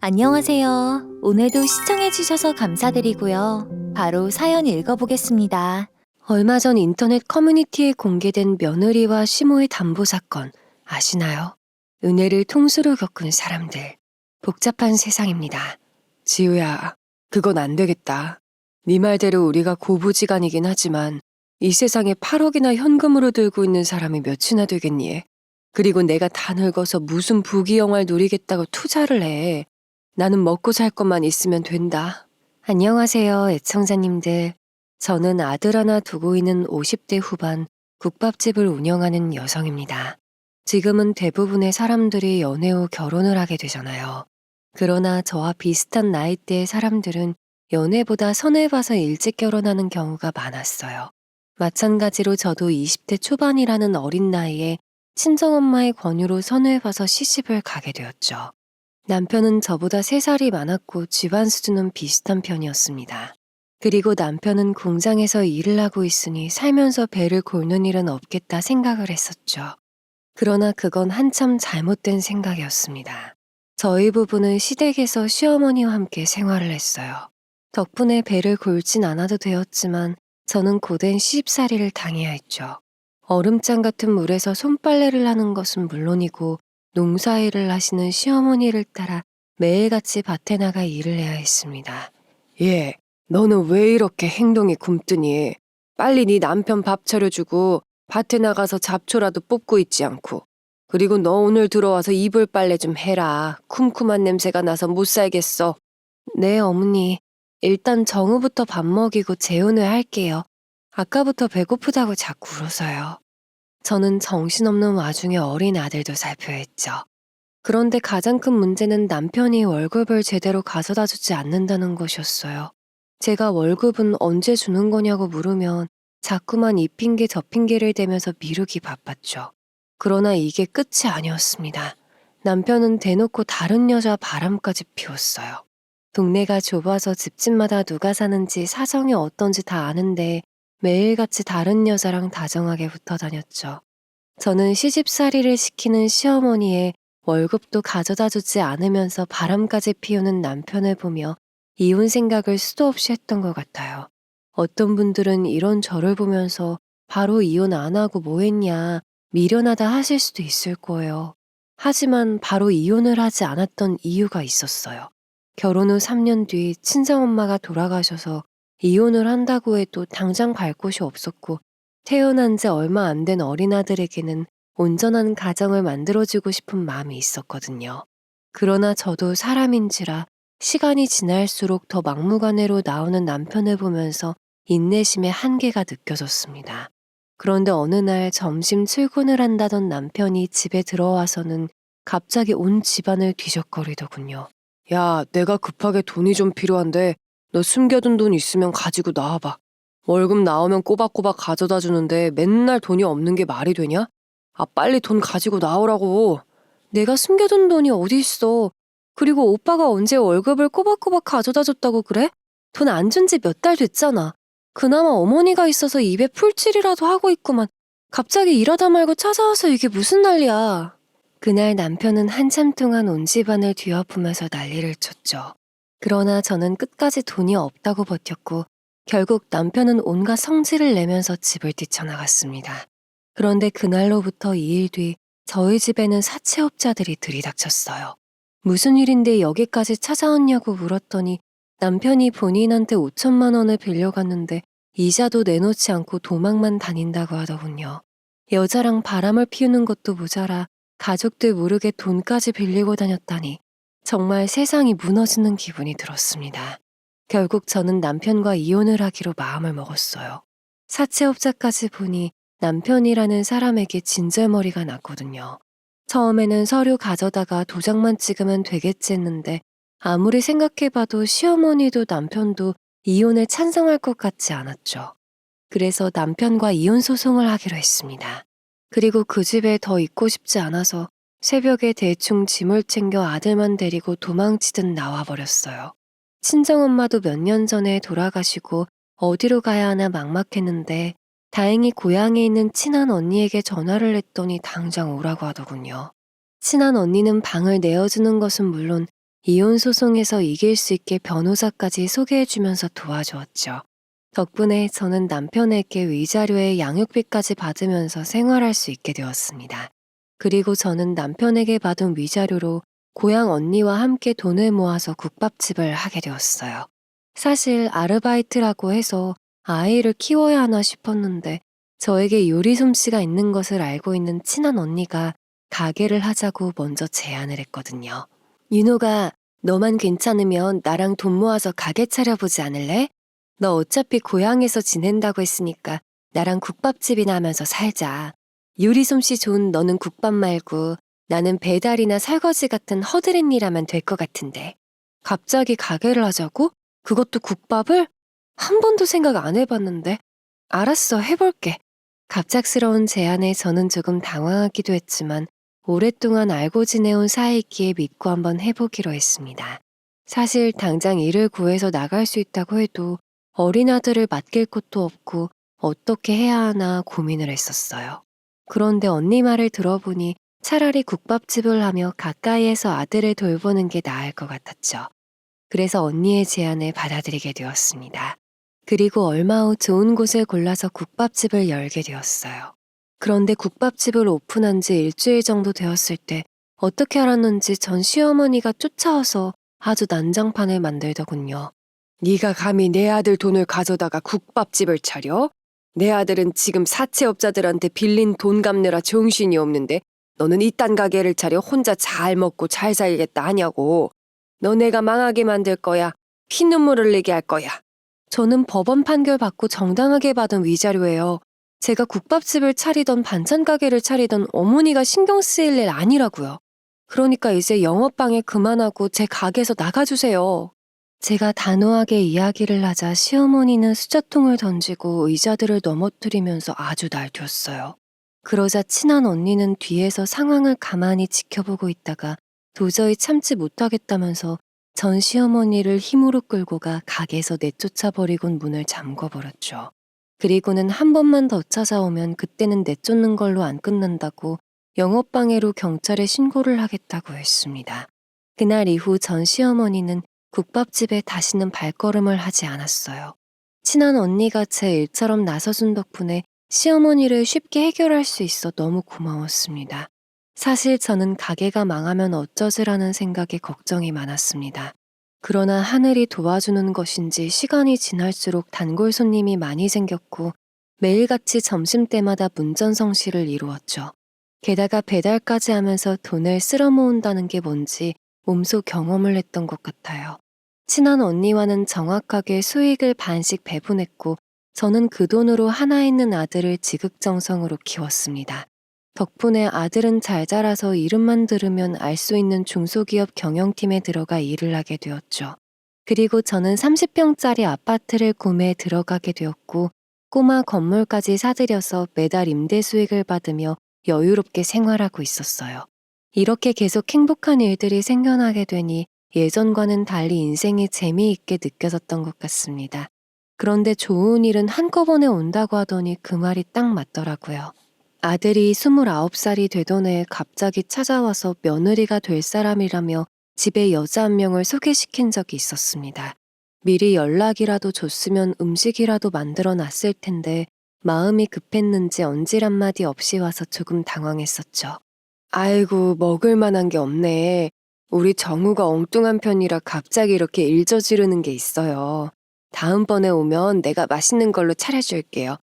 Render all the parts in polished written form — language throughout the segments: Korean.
안녕하세요. 오늘도 시청해주셔서 감사드리고요. 바로 사연 읽어보겠습니다. 얼마 전 인터넷 커뮤니티에 공개된 며느리와 시모의 담보 사건 아시나요? 은혜를 통수로 겪은 사람들. 복잡한 세상입니다. 지우야, 그건 안 되겠다. 네 말대로 우리가 고부지간이긴 하지만 이 세상에 8억이나 현금으로 들고 있는 사람이 몇이나 되겠니? 그리고 내가 다 늙어서 무슨 부귀영화를 누리겠다고 투자를 해. 나는 먹고 살 것만 있으면 된다. 안녕하세요, 애청자님들. 저는 아들 하나 두고 있는 50대 후반 국밥집을 운영하는 여성입니다. 지금은 대부분의 사람들이 연애 후 결혼을 하게 되잖아요. 그러나 저와 비슷한 나이대의 사람들은 연애보다 선을 봐서 일찍 결혼하는 경우가 많았어요. 마찬가지로 저도 20대 초반이라는 어린 나이에 친정엄마의 권유로 선을 봐서 시집을 가게 되었죠. 남편은 저보다 3살이 많았고 집안 수준은 비슷한 편이었습니다. 그리고 남편은 공장에서 일을 하고 있으니 살면서 배를 골는 일은 없겠다 생각을 했었죠. 그러나 그건 한참 잘못된 생각이었습니다. 저희 부부는 시댁에서 시어머니와 함께 생활을 했어요. 덕분에 배를 골진 않아도 되었지만 저는 고된 시집살이를 당해야 했죠. 얼음장 같은 물에서 손빨래를 하는 것은 물론이고 농사일을 하시는 시어머니를 따라 매일같이 밭에 나가 일을 해야 했습니다. 예, 너는 왜 이렇게 행동이 굼뜨니? 빨리 네 남편 밥 차려주고 밭에 나가서 잡초라도 뽑고 있지 않고. 그리고 너 오늘 들어와서 이불 빨래 좀 해라. 쿰쿰한 냄새가 나서 못 살겠어. 네, 어머니. 일단 정우부터 밥 먹이고 재운을 할게요. 아까부터 배고프다고 자꾸 울어서요. 저는 정신없는 와중에 어린 아들도 살펴야 했죠. 그런데 가장 큰 문제는 남편이 월급을 제대로 가져다 주지 않는다는 것이었어요. 제가 월급은 언제 주는 거냐고 물으면 자꾸만 이 핑계 저 핑계를 대면서 미루기 바빴죠. 그러나 이게 끝이 아니었습니다. 남편은 대놓고 다른 여자 바람까지 피웠어요. 동네가 좁아서 집집마다 누가 사는지 사정이 어떤지 다 아는데 매일같이 다른 여자랑 다정하게 붙어 다녔죠. 저는 시집살이를 시키는 시어머니의 월급도 가져다 주지 않으면서 바람까지 피우는 남편을 보며 이혼 생각을 수도 없이 했던 것 같아요. 어떤 분들은 이런 저를 보면서 바로 이혼 안 하고 뭐 했냐, 미련하다 하실 수도 있을 거예요. 하지만 바로 이혼을 하지 않았던 이유가 있었어요. 결혼 후 3년 뒤 친정엄마가 돌아가셔서 이혼을 한다고 해도 당장 갈 곳이 없었고 태어난 지 얼마 안 된 어린아들에게는 온전한 가정을 만들어주고 싶은 마음이 있었거든요. 그러나 저도 사람인지라 시간이 지날수록 더 막무가내로 나오는 남편을 보면서 인내심의 한계가 느껴졌습니다. 그런데 어느 날 점심 출근을 한다던 남편이 집에 들어와서는 갑자기 온 집안을 뒤적거리더군요. 야, 내가 급하게 돈이 좀 필요한데 너 숨겨둔 돈 있으면 가지고 나와봐. 월급 나오면 꼬박꼬박 가져다 주는데 맨날 돈이 없는 게 말이 되냐? 아, 빨리 돈 가지고 나오라고. 내가 숨겨둔 돈이 어디 있어. 그리고 오빠가 언제 월급을 꼬박꼬박 가져다 줬다고 그래? 돈 안 준 지 몇 달 됐잖아. 그나마 어머니가 있어서 입에 풀칠이라도 하고 있구만. 갑자기 일하다 말고 찾아와서 이게 무슨 난리야. 그날 남편은 한참 동안 온 집안을 뒤엎으면서 난리를 쳤죠. 그러나 저는 끝까지 돈이 없다고 버텼고 결국 남편은 온갖 성질을 내면서 집을 뛰쳐나갔습니다. 그런데 그날로부터 2일 뒤 저희 집에는 사채업자들이 들이닥쳤어요. 무슨 일인데 여기까지 찾아왔냐고 물었더니 남편이 본인한테 5천만 원을 빌려갔는데 이자도 내놓지 않고 도망만 다닌다고 하더군요. 여자랑 바람을 피우는 것도 모자라 가족들 모르게 돈까지 빌리고 다녔다니 정말 세상이 무너지는 기분이 들었습니다. 결국 저는 남편과 이혼을 하기로 마음을 먹었어요. 사채업자까지 보니 남편이라는 사람에게 진절머리가 났거든요. 처음에는 서류 가져다가 도장만 찍으면 되겠지 했는데 아무리 생각해봐도 시어머니도 남편도 이혼에 찬성할 것 같지 않았죠. 그래서 남편과 이혼 소송을 하기로 했습니다. 그리고 그 집에 더 있고 싶지 않아서 새벽에 대충 짐을 챙겨 아들만 데리고 도망치듯 나와버렸어요. 친정엄마도 몇 년 전에 돌아가시고 어디로 가야 하나 막막했는데 다행히 고향에 있는 친한 언니에게 전화를 했더니 당장 오라고 하더군요. 친한 언니는 방을 내어주는 것은 물론 이혼 소송에서 이길 수 있게 변호사까지 소개해주면서 도와주었죠. 덕분에 저는 남편에게 위자료에 양육비까지 받으면서 생활할 수 있게 되었습니다. 그리고 저는 남편에게 받은 위자료로 고향 언니와 함께 돈을 모아서 국밥집을 하게 되었어요. 사실 아르바이트라고 해서 아이를 키워야 하나 싶었는데 저에게 요리 솜씨가 있는 것을 알고 있는 친한 언니가 가게를 하자고 먼저 제안을 했거든요. 윤호가 너만 괜찮으면 나랑 돈 모아서 가게 차려보지 않을래? 너 어차피 고향에서 지낸다고 했으니까 나랑 국밥집이나 하면서 살자. 요리 솜씨 좋은 너는 국밥 말고 나는 배달이나 설거지 같은 허드렛 일 하면 될 것 같은데. 갑자기 가게를 하자고? 그것도 국밥을? 한 번도 생각 안 해봤는데. 알았어, 해볼게. 갑작스러운 제안에 저는 조금 당황하기도 했지만 오랫동안 알고 지내온 사이이기에 믿고 한번 해보기로 했습니다. 사실 당장 일을 구해서 나갈 수 있다고 해도 어린 아들을 맡길 곳도 없고 어떻게 해야 하나 고민을 했었어요. 그런데 언니 말을 들어보니 차라리 국밥집을 하며 가까이에서 아들을 돌보는 게 나을 것 같았죠. 그래서 언니의 제안을 받아들이게 되었습니다. 그리고 얼마 후 좋은 곳을 골라서 국밥집을 열게 되었어요. 그런데 국밥집을 오픈한 지 일주일 정도 되었을 때 어떻게 알았는지 전 시어머니가 쫓아와서 아주 난장판을 만들더군요. 네가 감히 내 아들 돈을 가져다가 국밥집을 차려? 내 아들은 지금 사채업자들한테 빌린 돈 갚느라 정신이 없는데 너는 이딴 가게를 차려 혼자 잘 먹고 잘 살겠다 하냐고. 너네가 망하게 만들 거야. 피눈물을 내게 할 거야. 저는 법원 판결 받고 정당하게 받은 위자료예요. 제가 국밥집을 차리던 반찬 가게를 차리던 어머니가 신경 쓰일 일 아니라고요. 그러니까 이제 영업방해 그만하고 제 가게에서 나가주세요. 제가 단호하게 이야기를 하자 시어머니는 수저통을 던지고 의자들을 넘어뜨리면서 아주 날뛰었어요. 그러자 친한 언니는 뒤에서 상황을 가만히 지켜보고 있다가 도저히 참지 못하겠다면서 전 시어머니를 힘으로 끌고 가 가게에서 내쫓아버리곤 문을 잠궈버렸죠. 그리고는 한 번만 더 찾아오면 그때는 내쫓는 걸로 안 끝난다고 영업방해로 경찰에 신고를 하겠다고 했습니다. 그날 이후 전 시어머니는 국밥집에 다시는 발걸음을 하지 않았어요. 친한 언니가 제 일처럼 나서준 덕분에 시어머니를 쉽게 해결할 수 있어 너무 고마웠습니다. 사실 저는 가게가 망하면 어쩌지라는 생각에 걱정이 많았습니다. 그러나 하늘이 도와주는 것인지 시간이 지날수록 단골 손님이 많이 생겼고 매일같이 점심때마다 문전성시를 이루었죠. 게다가 배달까지 하면서 돈을 쓸어 모은다는 게 뭔지 몸소 경험을 했던 것 같아요. 친한 언니와는 정확하게 수익을 반씩 배분했고 저는 그 돈으로 하나 있는 아들을 지극정성으로 키웠습니다. 덕분에 아들은 잘 자라서 이름만 들으면 알 수 있는 중소기업 경영팀에 들어가 일을 하게 되었죠. 그리고 저는 30평짜리 아파트를 구매해 들어가게 되었고 꼬마 건물까지 사들여서 매달 임대 수익을 받으며 여유롭게 생활하고 있었어요. 이렇게 계속 행복한 일들이 생겨나게 되니 예전과는 달리 인생이 재미있게 느껴졌던 것 같습니다. 그런데 좋은 일은 한꺼번에 온다고 하더니 그 말이 딱 맞더라고요. 아들이 29살이 되던 해에 갑자기 찾아와서 며느리가 될 사람이라며 집에 여자 한 명을 소개시킨 적이 있었습니다. 미리 연락이라도 줬으면 음식이라도 만들어 놨을 텐데 마음이 급했는지 언질 한마디 없이 와서 조금 당황했었죠. 아이고, 먹을 만한 게 없네. 우리 정우가 엉뚱한 편이라 갑자기 이렇게 일 저지르는 게 있어요. 다음번에 오면 내가 맛있는 걸로 차려줄게요.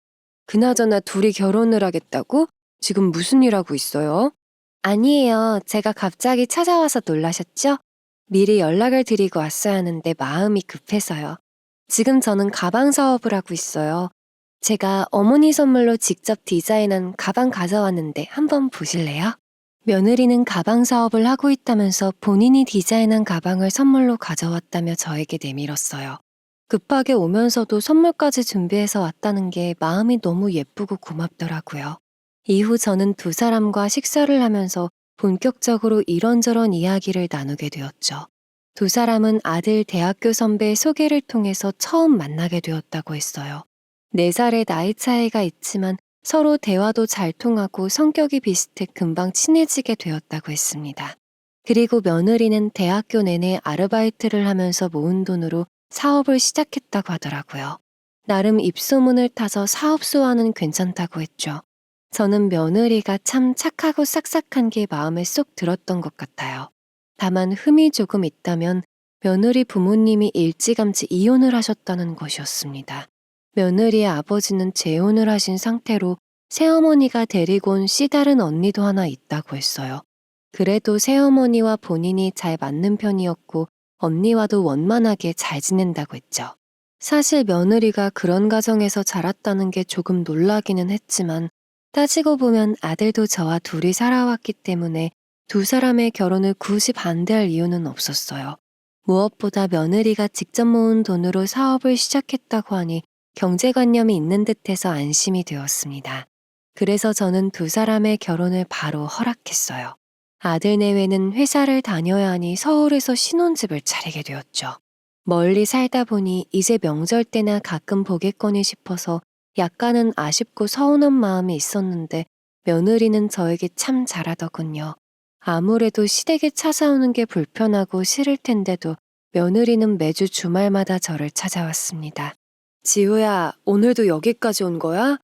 그나저나 둘이 결혼을 하겠다고? 지금 무슨 일 하고 있어요? 아니에요. 제가 갑자기 찾아와서 놀라셨죠? 미리 연락을 드리고 왔어야 하는데 마음이 급해서요. 지금 저는 가방 사업을 하고 있어요. 제가 어머니 선물로 직접 디자인한 가방 가져왔는데 한번 보실래요? 며느리는 가방 사업을 하고 있다면서 본인이 디자인한 가방을 선물로 가져왔다며 저에게 내밀었어요. 급하게 오면서도 선물까지 준비해서 왔다는 게 마음이 너무 예쁘고 고맙더라고요. 이후 저는 두 사람과 식사를 하면서 본격적으로 이런저런 이야기를 나누게 되었죠. 두 사람은 아들 대학교 선배의 소개를 통해서 처음 만나게 되었다고 했어요. 4살의 나이 차이가 있지만 서로 대화도 잘 통하고 성격이 비슷해 금방 친해지게 되었다고 했습니다. 그리고 며느리는 대학교 내내 아르바이트를 하면서 모은 돈으로 사업을 시작했다고 하더라고요. 나름 입소문을 타서 사업소와는 괜찮다고 했죠. 저는 며느리가 참 착하고 싹싹한 게 마음에 쏙 들었던 것 같아요. 다만 흠이 조금 있다면 며느리 부모님이 일찌감치 이혼을 하셨다는 것이었습니다. 며느리의 아버지는 재혼을 하신 상태로 새어머니가 데리고 온 씨다른 언니도 하나 있다고 했어요. 그래도 새어머니와 본인이 잘 맞는 편이었고 언니와도 원만하게 잘 지낸다고 했죠. 사실 며느리가 그런 가정에서 자랐다는 게 조금 놀라기는 했지만 따지고 보면 아들도 저와 둘이 살아왔기 때문에 두 사람의 결혼을 굳이 반대할 이유는 없었어요. 무엇보다 며느리가 직접 모은 돈으로 사업을 시작했다고 하니 경제관념이 있는 듯해서 안심이 되었습니다. 그래서 저는 두 사람의 결혼을 바로 허락했어요. 아들 내외는 회사를 다녀야 하니 서울에서 신혼집을 차리게 되었죠. 멀리 살다 보니 이제 명절 때나 가끔 보겠거니 싶어서 약간은 아쉽고 서운한 마음이 있었는데 며느리는 저에게 참 잘하더군요. 아무래도 시댁에 찾아오는 게 불편하고 싫을 텐데도 며느리는 매주 주말마다 저를 찾아왔습니다. 지우야, 오늘도 여기까지 온 거야?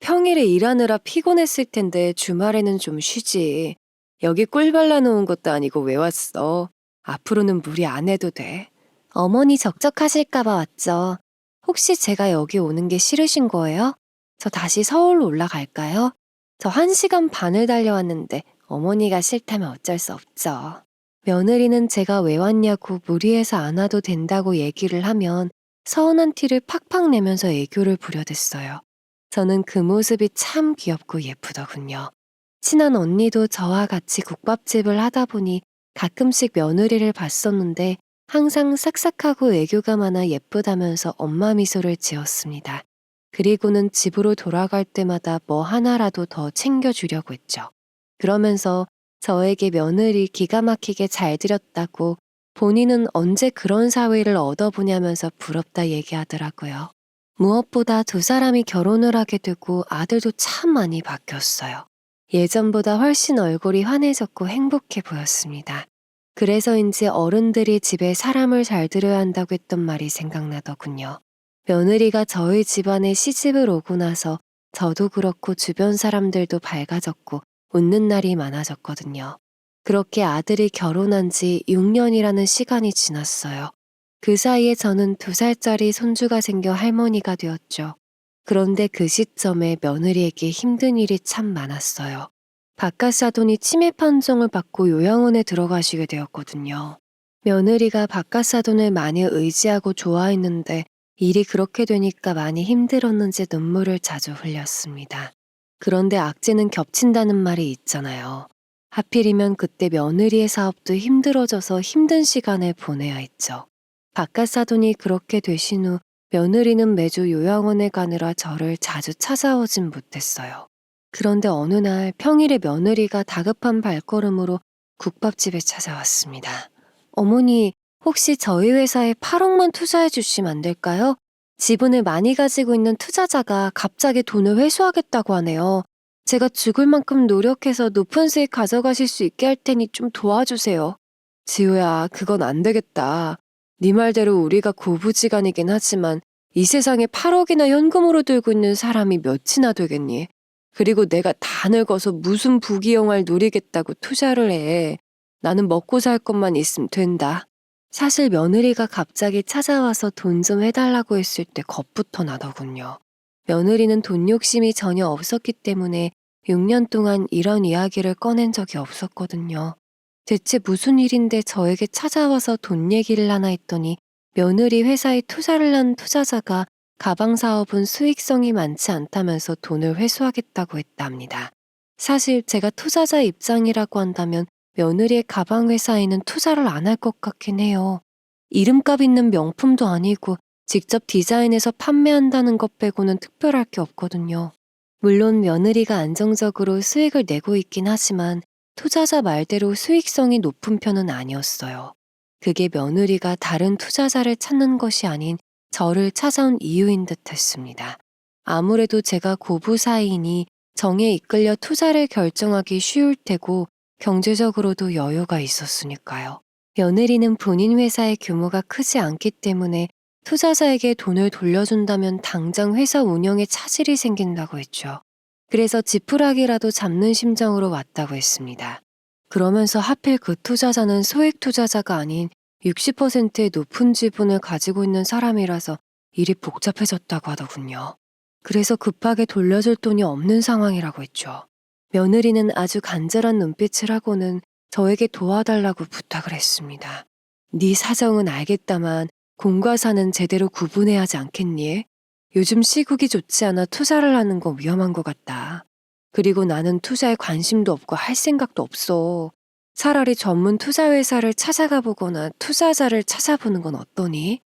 평일에 일하느라 피곤했을 텐데 주말에는 좀 쉬지. 여기 꿀 발라놓은 것도 아니고 왜 왔어? 앞으로는 무리 안 해도 돼. 어머니 적적하실까봐 왔죠. 혹시 제가 여기 오는 게 싫으신 거예요? 저 다시 서울로 올라갈까요? 저 1시간 반을 달려왔는데 어머니가 싫다면 어쩔 수 없죠. 며느리는 제가 왜 왔냐고 무리해서 안 와도 된다고 얘기를 하면 서운한 티를 팍팍 내면서 애교를 부려댔어요. 저는 그 모습이 참 귀엽고 예쁘더군요. 친한 언니도 저와 같이 국밥집을 하다 보니 가끔씩 며느리를 봤었는데 항상 싹싹하고 애교가 많아 예쁘다면서 엄마 미소를 지었습니다. 그리고는 집으로 돌아갈 때마다 뭐 하나라도 더 챙겨주려고 했죠. 그러면서 저에게 며느리 기가 막히게 잘 들였다고 본인은 언제 그런 사위를 얻어보냐면서 부럽다 얘기하더라고요. 무엇보다 두 사람이 결혼을 하게 되고 아들도 참 많이 바뀌었어요. 예전보다 훨씬 얼굴이 환해졌고 행복해 보였습니다. 그래서인지 어른들이 집에 사람을 잘 들여야 한다고 했던 말이 생각나더군요. 며느리가 저희 집안에 시집을 오고 나서 저도 그렇고 주변 사람들도 밝아졌고 웃는 날이 많아졌거든요. 그렇게 아들이 결혼한 지 6년이라는 시간이 지났어요. 그 사이에 저는 2살짜리 손주가 생겨 할머니가 되었죠. 그런데 그 시점에 며느리에게 힘든 일이 참 많았어요. 바깥 사돈이 치매 판정을 받고 요양원에 들어가시게 되었거든요. 며느리가 바깥 사돈을 많이 의지하고 좋아했는데 일이 그렇게 되니까 많이 힘들었는지 눈물을 자주 흘렸습니다. 그런데 악재는 겹친다는 말이 있잖아요. 하필이면 그때 며느리의 사업도 힘들어져서 힘든 시간을 보내야 했죠. 바깥 사돈이 그렇게 되신 후 며느리는 매주 요양원에 가느라 저를 자주 찾아오진 못했어요. 그런데 어느 날 평일에 며느리가 다급한 발걸음으로 국밥집에 찾아왔습니다. 어머니, 혹시 저희 회사에 8억만 투자해 주시면 안 될까요? 지분을 많이 가지고 있는 투자자가 갑자기 돈을 회수하겠다고 하네요. 제가 죽을 만큼 노력해서 높은 수익 가져가실 수 있게 할 테니 좀 도와주세요. 지우야, 그건 안 되겠다. 네 말대로 우리가 고부지간이긴 하지만 이 세상에 8억이나 현금으로 들고 있는 사람이 몇이나 되겠니? 그리고 내가 다 늙어서 무슨 부귀영화를 누리겠다고 투자를 해. 나는 먹고 살 것만 있으면 된다. 사실 며느리가 갑자기 찾아와서 돈 좀 해달라고 했을 때 겁부터 나더군요. 며느리는 돈 욕심이 전혀 없었기 때문에 6년 동안 이런 이야기를 꺼낸 적이 없었거든요. 대체 무슨 일인데 저에게 찾아와서 돈 얘기를 하나 했더니 며느리 회사에 투자를 한 투자자가 가방 사업은 수익성이 많지 않다면서 돈을 회수하겠다고 했답니다. 사실 제가 투자자 입장이라고 한다면 며느리의 가방 회사에는 투자를 안 할 것 같긴 해요. 이름값 있는 명품도 아니고 직접 디자인해서 판매한다는 것 빼고는 특별할 게 없거든요. 물론 며느리가 안정적으로 수익을 내고 있긴 하지만 투자자 말대로 수익성이 높은 편은 아니었어요. 그게 며느리가 다른 투자자를 찾는 것이 아닌 저를 찾아온 이유인 듯 했습니다. 아무래도 제가 고부사이니 정에 이끌려 투자를 결정하기 쉬울 테고 경제적으로도 여유가 있었으니까요. 며느리는 본인 회사의 규모가 크지 않기 때문에 투자자에게 돈을 돌려준다면 당장 회사 운영에 차질이 생긴다고 했죠. 그래서 지푸라기라도 잡는 심정으로 왔다고 했습니다. 그러면서 하필 그 투자자는 소액 투자자가 아닌 60%의 높은 지분을 가지고 있는 사람이라서 일이 복잡해졌다고 하더군요. 그래서 급하게 돌려줄 돈이 없는 상황이라고 했죠. 며느리는 아주 간절한 눈빛을 하고는 저에게 도와달라고 부탁을 했습니다. 네 사정은 알겠다만 공과 사는 제대로 구분해야 하지 않겠니? 요즘 시국이 좋지 않아 투자를 하는 거 위험한 것 같다. 그리고 나는 투자에 관심도 없고 할 생각도 없어. 차라리 전문 투자회사를 찾아가 보거나 투자자를 찾아보는 건 어떠니?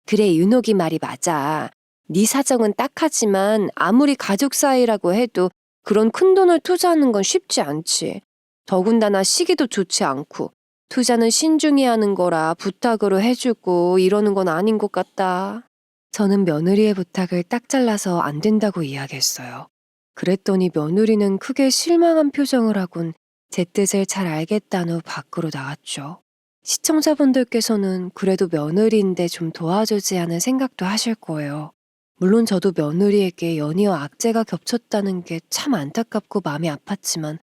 그래, 윤옥이 말이 맞아. 네 사정은 딱하지만 아무리 가족 사이라고 해도 그런 큰 돈을 투자하는 건 쉽지 않지. 더군다나 시기도 좋지 않고 투자는 신중히 하는 거라 부탁으로 해주고 이러는 건 아닌 것 같다. 저는 며느리의 부탁을 딱 잘라서 안 된다고 이야기했어요. 그랬더니 며느리는 크게 실망한 표정을 하곤 제 뜻을 잘 알겠다는 후 밖으로 나갔죠. 시청자분들께서는 그래도 며느리인데 좀 도와주지 하는 생각도 하실 거예요. 물론 저도 며느리에게 연이어 악재가 겹쳤다는 게 참 안타깝고 마음이 아팠지만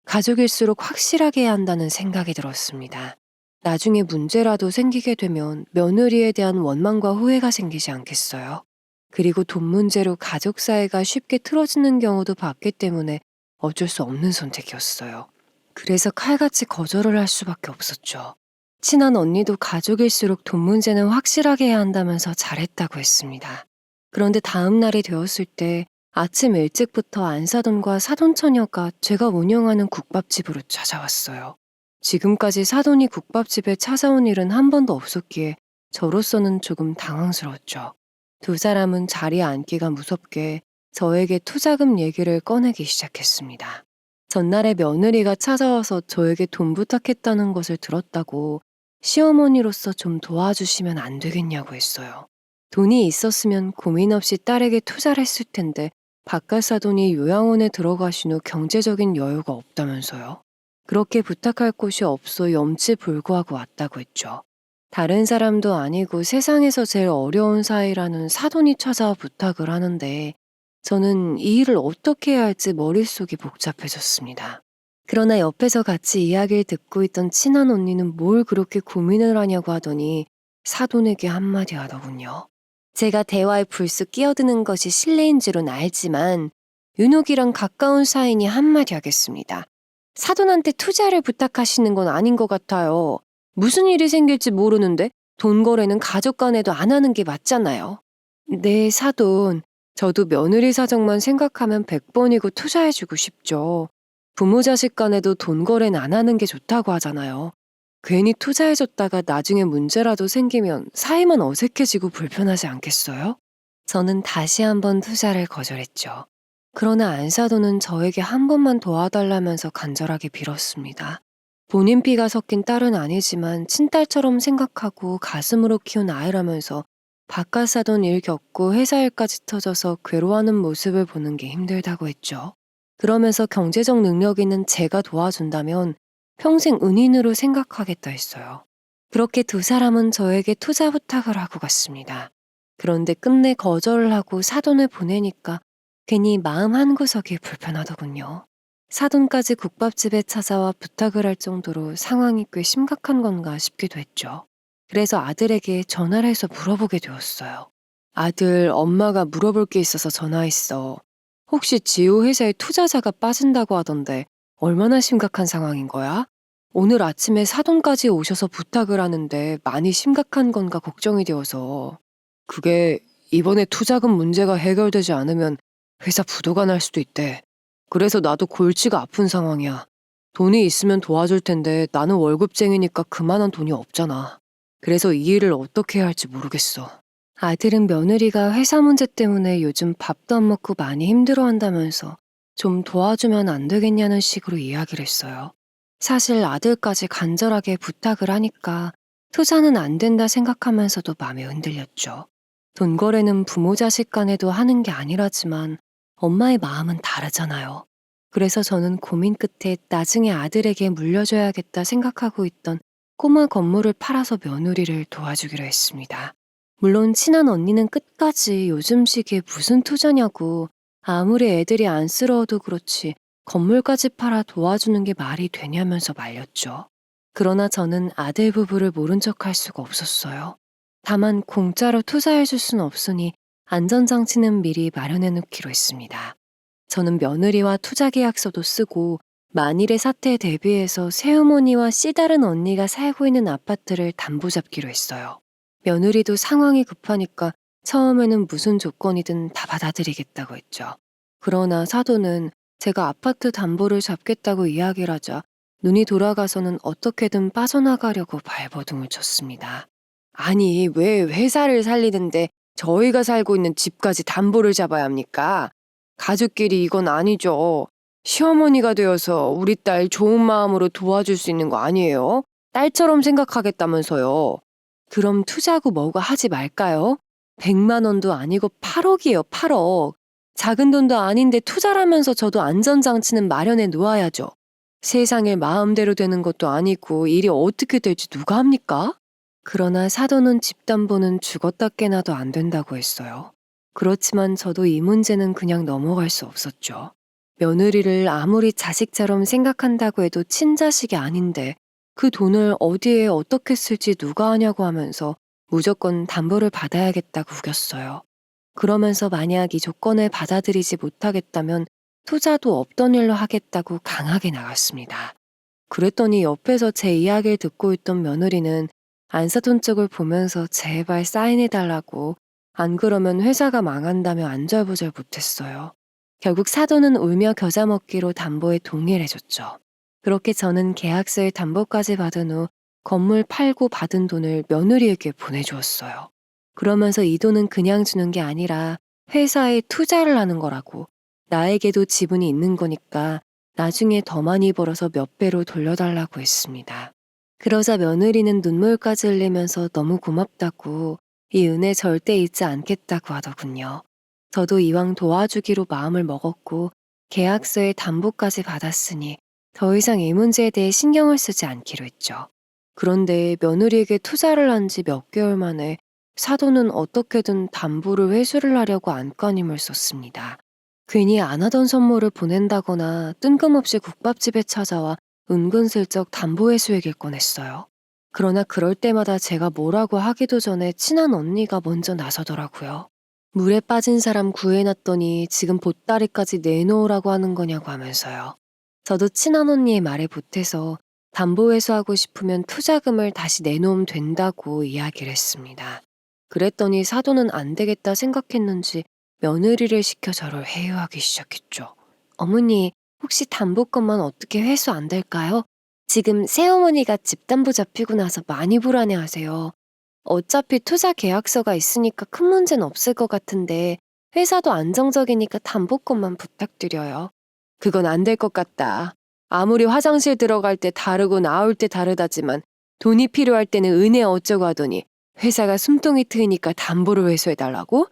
가족일수록 확실하게 해야 한다는 생각이 들었습니다. 나중에 문제라도 생기게 되면 며느리에 대한 원망과 후회가 생기지 않겠어요? 그리고 돈 문제로 가족 사이가 쉽게 틀어지는 경우도 봤기 때문에 어쩔 수 없는 선택이었어요. 그래서 칼같이 거절을 할 수밖에 없었죠. 친한 언니도 가족일수록 돈 문제는 확실하게 해야 한다면서 잘했다고 했습니다. 그런데 다음 날이 되었을 때 아침 일찍부터 안사돈과 사돈처녀가 제가 운영하는 국밥집으로 찾아왔어요. 지금까지 사돈이 국밥집에 찾아온 일은 한 번도 없었기에 저로서는 조금 당황스러웠죠. 두 사람은 자리에 앉기가 무섭게 저에게 투자금 얘기를 꺼내기 시작했습니다. 전날에 며느리가 찾아와서 저에게 돈 부탁했다는 것을 들었다고 시어머니로서 좀 도와주시면 안 되겠냐고 했어요. 돈이 있었으면 고민 없이 딸에게 투자를 했을 텐데 바깥 사돈이 요양원에 들어가신 후 경제적인 여유가 없다면서요. 그렇게 부탁할 곳이 없어 염치불구하고 왔다고 했죠. 다른 사람도 아니고 세상에서 제일 어려운 사이라는 사돈이 찾아와 부탁을 하는데 저는 이 일을 어떻게 해야 할지 머릿속이 복잡해졌습니다. 그러나 옆에서 같이 이야기를 듣고 있던 친한 언니는 뭘 그렇게 고민을 하냐고 하더니 사돈에게 한마디 하더군요. 제가 대화에 불쑥 끼어드는 것이 실례인 줄은 알지만 윤옥이랑 가까운 사이니 한마디 하겠습니다. 사돈한테 투자를 부탁하시는 건 아닌 것 같아요. 무슨 일이 생길지 모르는데 돈 거래는 가족 간에도 안 하는 게 맞잖아요. 네, 사돈. 저도 며느리 사정만 생각하면 100번이고 투자해주고 싶죠. 부모 자식 간에도 돈 거래는 안 하는 게 좋다고 하잖아요. 괜히 투자해줬다가 나중에 문제라도 생기면 사이만 어색해지고 불편하지 않겠어요? 저는 다시 한번 투자를 거절했죠. 그러나 안사돈은 저에게 한 번만 도와달라면서 간절하게 빌었습니다. 본인 피가 섞인 딸은 아니지만 친딸처럼 생각하고 가슴으로 키운 아이라면서 바깥 사돈 일 겪고 회사 일까지 터져서 괴로워하는 모습을 보는 게 힘들다고 했죠. 그러면서 경제적 능력 있는 제가 도와준다면 평생 은인으로 생각하겠다 했어요. 그렇게 두 사람은 저에게 투자 부탁을 하고 갔습니다. 그런데 끝내 거절을 하고 사돈을 보내니까 괜히 마음 한구석이 불편하더군요. 사돈까지 국밥집에 찾아와 부탁을 할 정도로 상황이 꽤 심각한 건가 싶기도 했죠. 그래서 아들에게 전화를 해서 물어보게 되었어요. 아들, 엄마가 물어볼 게 있어서 전화했어. 혹시 지호 회사에 투자자가 빠진다고 하던데 얼마나 심각한 상황인 거야? 오늘 아침에 사돈까지 오셔서 부탁을 하는데 많이 심각한 건가 걱정이 되어서. 그게 이번에 투자금 문제가 해결되지 않으면 회사 부도가 날 수도 있대. 그래서 나도 골치가 아픈 상황이야. 돈이 있으면 도와줄 텐데 나는 월급쟁이니까 그만한 돈이 없잖아. 그래서 이 일을 어떻게 해야 할지 모르겠어. 아들은 며느리가 회사 문제 때문에 요즘 밥도 안 먹고 많이 힘들어한다면서 좀 도와주면 안 되겠냐는 식으로 이야기를 했어요. 사실 아들까지 간절하게 부탁을 하니까 투자는 안 된다 생각하면서도 마음이 흔들렸죠. 돈 거래는 부모 자식 간에도 하는 게 아니라지만 엄마의 마음은 다르잖아요. 그래서 저는 고민 끝에 나중에 아들에게 물려줘야겠다 생각하고 있던 꼬마 건물을 팔아서 며느리를 도와주기로 했습니다. 물론 친한 언니는 끝까지 요즘 시기에 무슨 투자냐고, 아무리 애들이 안쓰러워도 그렇지 건물까지 팔아 도와주는 게 말이 되냐면서 말렸죠. 그러나 저는 아들 부부를 모른 척할 수가 없었어요. 다만 공짜로 투자해 줄 수는 없으니 안전장치는 미리 마련해 놓기로 했습니다. 저는 며느리와 투자 계약서도 쓰고 만일의 사태에 대비해서 새어머니와 씨다른 언니가 살고 있는 아파트를 담보 잡기로 했어요. 며느리도 상황이 급하니까 처음에는 무슨 조건이든 다 받아들이겠다고 했죠. 그러나 사도는 제가 아파트 담보를 잡겠다고 이야기를 하자 눈이 돌아가서는 어떻게든 빠져나가려고 발버둥을 쳤습니다. 아니, 왜 회사를 살리는데 저희가 살고 있는 집까지 담보를 잡아야 합니까? 가족끼리 이건 아니죠. 시어머니가 되어서 우리 딸 좋은 마음으로 도와줄 수 있는 거 아니에요? 딸처럼 생각하겠다면서요. 그럼 투자고 뭐고 하지 말까요? 100만 원도 아니고 8억이에요, 8억. 작은 돈도 아닌데 투자라면서 저도 안전장치는 마련해 놓아야죠. 세상에 마음대로 되는 것도 아니고 일이 어떻게 될지 누가 합니까? 그러나 사도는 집담보는 죽었다 깨나도 안 된다고 했어요. 그렇지만 저도 이 문제는 그냥 넘어갈 수 없었죠. 며느리를 아무리 자식처럼 생각한다고 해도 친자식이 아닌데 그 돈을 어디에 어떻게 쓸지 누가 아냐고 하면서 무조건 담보를 받아야겠다고 우겼어요. 그러면서 만약 이 조건을 받아들이지 못하겠다면 투자도 없던 일로 하겠다고 강하게 나갔습니다. 그랬더니 옆에서 제 이야기를 듣고 있던 며느리는 안사돈 쪽을 보면서 제발 사인해달라고, 안 그러면 회사가 망한다며 안절부절 못했어요. 결국 사돈은 울며 겨자 먹기로 담보에 동의를 해줬죠. 그렇게 저는 계약서에 담보까지 받은 후 건물 팔고 받은 돈을 며느리에게 보내주었어요. 그러면서 이 돈은 그냥 주는 게 아니라 회사에 투자를 하는 거라고, 나에게도 지분이 있는 거니까 나중에 더 많이 벌어서 몇 배로 돌려달라고 했습니다. 그러자 며느리는 눈물까지 흘리면서 너무 고맙다고, 이 은혜 절대 잊지 않겠다고 하더군요. 저도 이왕 도와주기로 마음을 먹었고 계약서에 담보까지 받았으니 더 이상 이 문제에 대해 신경을 쓰지 않기로 했죠. 그런데 며느리에게 투자를 한 지 몇 개월 만에 사도는 어떻게든 담보를 회수를 하려고 안간힘을 썼습니다. 괜히 안 하던 선물을 보낸다거나 뜬금없이 국밥집에 찾아와 은근슬쩍 담보 회수 얘기를 꺼냈어요. 그러나 그럴 때마다 제가 뭐라고 하기도 전에 친한 언니가 먼저 나서더라고요. 물에 빠진 사람 구해놨더니 지금 보따리까지 내놓으라고 하는 거냐고 하면서요. 저도 친한 언니의 말에 보태서 담보 회수하고 싶으면 투자금을 다시 내놓으면 된다고 이야기를 했습니다. 그랬더니 사도는 안 되겠다 생각했는지 며느리를 시켜 저를 회유하기 시작했죠. 어머니, 혹시 담보건만 어떻게 회수 안 될까요? 지금 새어머니가 집담보 잡히고 나서 많이 불안해하세요. 어차피 투자 계약서가 있으니까 큰 문제는 없을 것 같은데 회사도 안정적이니까 담보건만 부탁드려요. 그건 안 될 것 같다. 아무리 화장실 들어갈 때 다르고 나올 때 다르다지만 돈이 필요할 때는 은혜 어쩌고 하더니 회사가 숨통이 트이니까 담보를 회수해달라고?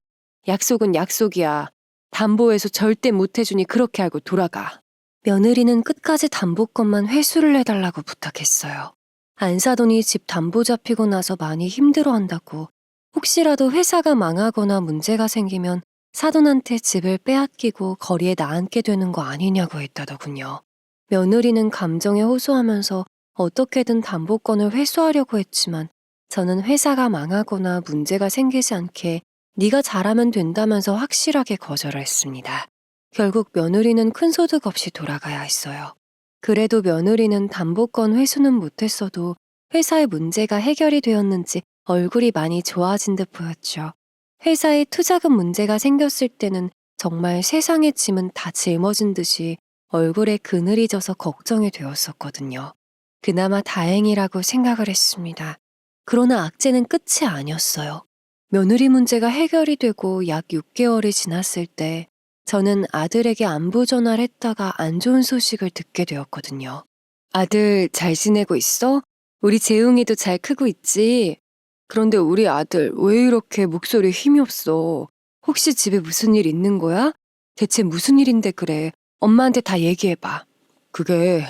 약속은 약속이야. 담보 회수 절대 못 해주니 그렇게 알고 돌아가. 며느리는 끝까지 담보건만 회수를 해달라고 부탁했어요. 안사돈이 집 담보 잡히고 나서 많이 힘들어한다고, 혹시라도 회사가 망하거나 문제가 생기면 사돈한테 집을 빼앗기고 거리에 나앉게 되는 거 아니냐고 했다더군요. 며느리는 감정에 호소하면서 어떻게든 담보건을 회수하려고 했지만 저는 회사가 망하거나 문제가 생기지 않게 네가 잘하면 된다면서 확실하게 거절을 했습니다. 결국 며느리는 큰 소득 없이 돌아가야 했어요. 그래도 며느리는 담보건 회수는 못했어도 회사의 문제가 해결이 되었는지 얼굴이 많이 좋아진 듯 보였죠. 회사에 투자금 문제가 생겼을 때는 정말 세상의 짐은 다 짊어진 듯이 얼굴에 그늘이 져서 걱정이 되었었거든요. 그나마 다행이라고 생각을 했습니다. 그러나 악재는 끝이 아니었어요. 며느리 문제가 해결이 되고 약 6개월이 지났을 때 저는 아들에게 안부 전화를 했다가 안 좋은 소식을 듣게 되었거든요. 아들 잘 지내고 있어? 우리 재웅이도 잘 크고 있지? 그런데 우리 아들 왜 이렇게 목소리에 힘이 없어? 혹시 집에 무슨 일 있는 거야? 대체 무슨 일인데 그래? 엄마한테 다 얘기해봐. 그게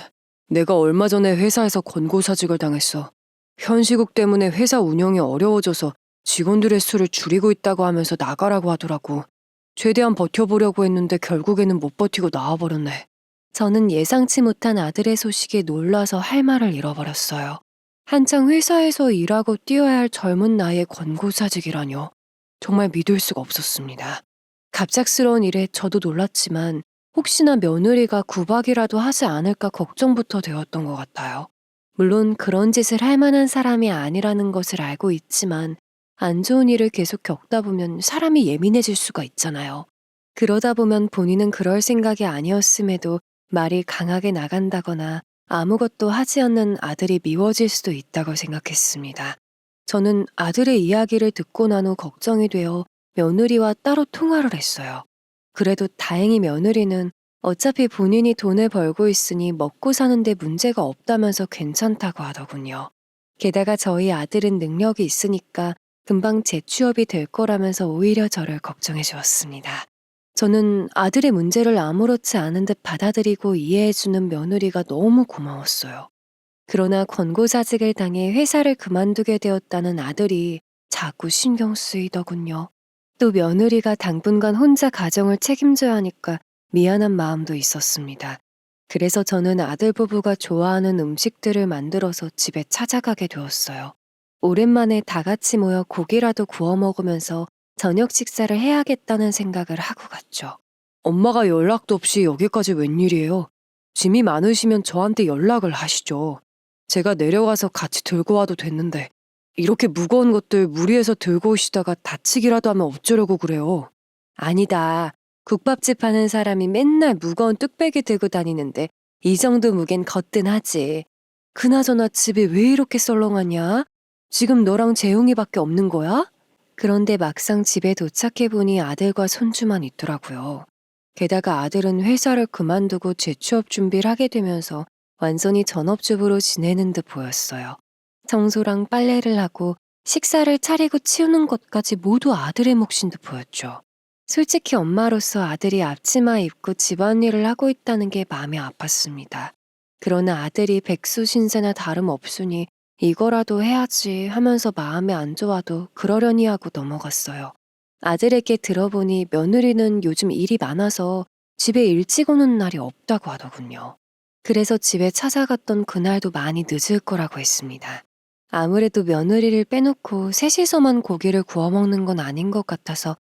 내가 얼마 전에 회사에서 권고사직을 당했어. 현시국 때문에 회사 운영이 어려워져서 직원들의 수를 줄이고 있다고 하면서 나가라고 하더라고. 최대한 버텨보려고 했는데 결국에는 못 버티고 나와버렸네. 저는 예상치 못한 아들의 소식에 놀라서 할 말을 잃어버렸어요. 한창 회사에서 일하고 뛰어야 할 젊은 나이에 권고사직이라뇨. 정말 믿을 수가 없었습니다. 갑작스러운 일에 저도 놀랐지만 혹시나 며느리가 구박이라도 하지 않을까 걱정부터 되었던 것 같아요. 물론 그런 짓을 할 만한 사람이 아니라는 것을 알고 있지만 안 좋은 일을 계속 겪다 보면 사람이 예민해질 수가 있잖아요. 그러다 보면 본인은 그럴 생각이 아니었음에도 말이 강하게 나간다거나 아무것도 하지 않는 아들이 미워질 수도 있다고 생각했습니다. 저는 아들의 이야기를 듣고 난 후 걱정이 되어 며느리와 따로 통화를 했어요. 그래도 다행히 며느리는 어차피 본인이 돈을 벌고 있으니 먹고 사는데 문제가 없다면서 괜찮다고 하더군요. 게다가 저희 아들은 능력이 있으니까 금방 재취업이 될 거라면서 오히려 저를 걱정해 주었습니다. 저는 아들의 문제를 아무렇지 않은 듯 받아들이고 이해해주는 며느리가 너무 고마웠어요. 그러나 권고사직을 당해 회사를 그만두게 되었다는 아들이 자꾸 신경 쓰이더군요. 또 며느리가 당분간 혼자 가정을 책임져야 하니까 미안한 마음도 있었습니다. 그래서 저는 아들 부부가 좋아하는 음식들을 만들어서 집에 찾아가게 되었어요. 오랜만에 다 같이 모여 고기라도 구워 먹으면서 저녁 식사를 해야겠다는 생각을 하고 갔죠. 엄마가 연락도 없이 여기까지 웬일이에요? 짐이 많으시면 저한테 연락을 하시죠. 제가 내려가서 같이 들고 와도 됐는데 이렇게 무거운 것들 무리해서 들고 오시다가 다치기라도 하면 어쩌려고 그래요? 아니다. 국밥집 하는 사람이 맨날 무거운 뚝배기 들고 다니는데 이 정도 무게는 거뜬하지. 그나저나 집이 왜 이렇게 썰렁하냐? 지금 너랑 재용이밖에 없는 거야? 그런데 막상 집에 도착해보니 아들과 손주만 있더라고요. 게다가 아들은 회사를 그만두고 재취업 준비를 하게 되면서 완전히 전업주부로 지내는 듯 보였어요. 청소랑 빨래를 하고 식사를 차리고 치우는 것까지 모두 아들의 몫인 듯 보였죠. 솔직히 엄마로서 아들이 앞치마 입고 집안일을 하고 있다는 게 마음이 아팠습니다. 그러나 아들이 백수신세나 다름없으니 이거라도 해야지 하면서 마음이 안 좋아도 그러려니 하고 넘어갔어요. 아들에게 들어보니 며느리는 요즘 일이 많아서 집에 일찍 오는 날이 없다고 하더군요. 그래서 집에 찾아갔던 그날도 많이 늦을 거라고 했습니다. 아무래도 며느리를 빼놓고 셋이서만 고기를 구워 먹는 건 아닌 것 같아서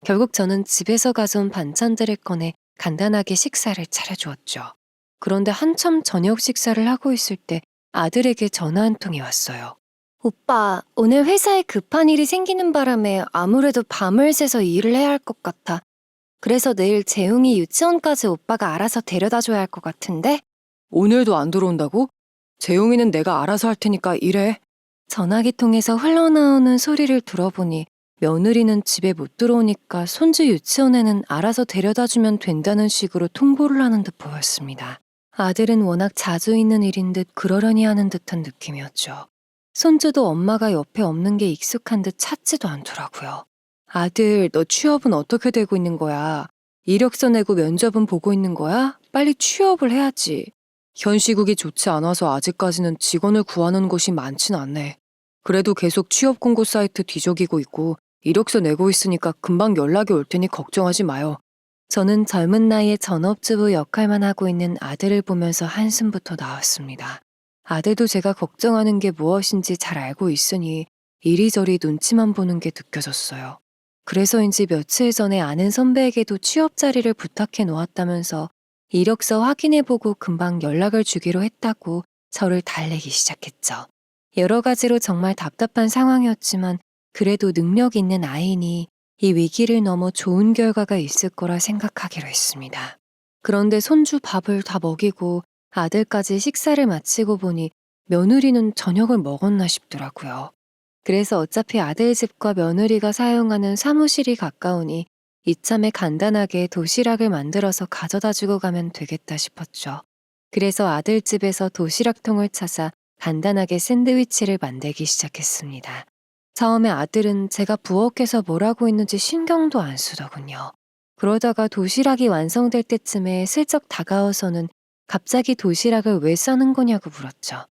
결국 저는 집에서 가져온 반찬들을 꺼내 간단하게 식사를 차려주었죠. 그런데 한참 저녁 식사를 하고 있을 때 아들에게 전화 한 통이 왔어요. 오빠, 오늘 회사에 급한 일이 생기는 바람에 아무래도 밤을 새서 일을 해야 할 것 같아. 그래서 내일 재웅이 유치원까지 오빠가 알아서 데려다 줘야 할 것 같은데? 오늘도 안 들어온다고? 재웅이는 내가 알아서 할 테니까 일해. 전화기 통해서 흘러나오는 소리를 들어보니 며느리는 집에 못 들어오니까 손주 유치원에는 알아서 데려다 주면 된다는 식으로 통보를 하는 듯 보였습니다. 아들은 워낙 자주 있는 일인 듯 그러려니 하는 듯한 느낌이었죠. 손주도 엄마가 옆에 없는 게 익숙한 듯 찾지도 않더라고요. 아들, 너 취업은 어떻게 되고 있는 거야? 이력서 내고 면접은 보고 있는 거야? 빨리 취업을 해야지. 현 시국이 좋지 않아서 아직까지는 직원을 구하는 곳이 많진 않네. 그래도 계속 취업 공고 사이트 뒤적이고 있고 이력서 내고 있으니까 금방 연락이 올 테니 걱정하지 마요. 저는 젊은 나이에 전업주부 역할만 하고 있는 아들을 보면서 한숨부터 나왔습니다. 아들도 제가 걱정하는 게 무엇인지 잘 알고 있으니 이리저리 눈치만 보는 게 느껴졌어요. 그래서인지 며칠 전에 아는 선배에게도 취업 자리를 부탁해 놓았다면서 이력서 확인해보고 금방 연락을 주기로 했다고 저를 달래기 시작했죠. 여러 가지로 정말 답답한 상황이었지만 그래도 능력 있는 아이니 이 위기를 넘어 좋은 결과가 있을 거라 생각하기로 했습니다. 그런데 손주 밥을 다 먹이고 아들까지 식사를 마치고 보니 며느리는 저녁을 먹었나 싶더라고요. 그래서 어차피 아들 집과 며느리가 사용하는 사무실이 가까우니 이참에 간단하게 도시락을 만들어서 가져다 주고 가면 되겠다 싶었죠. 그래서 아들 집에서 도시락통을 찾아 간단하게 샌드위치를 만들기 시작했습니다. 처음에 아들은 제가 부엌에서 뭘 하고 있는지 신경도 안 쓰더군요. 그러다가 도시락이 완성될 때쯤에 슬쩍 다가와서는 갑자기 도시락을 왜 싸는 거냐고 물었죠.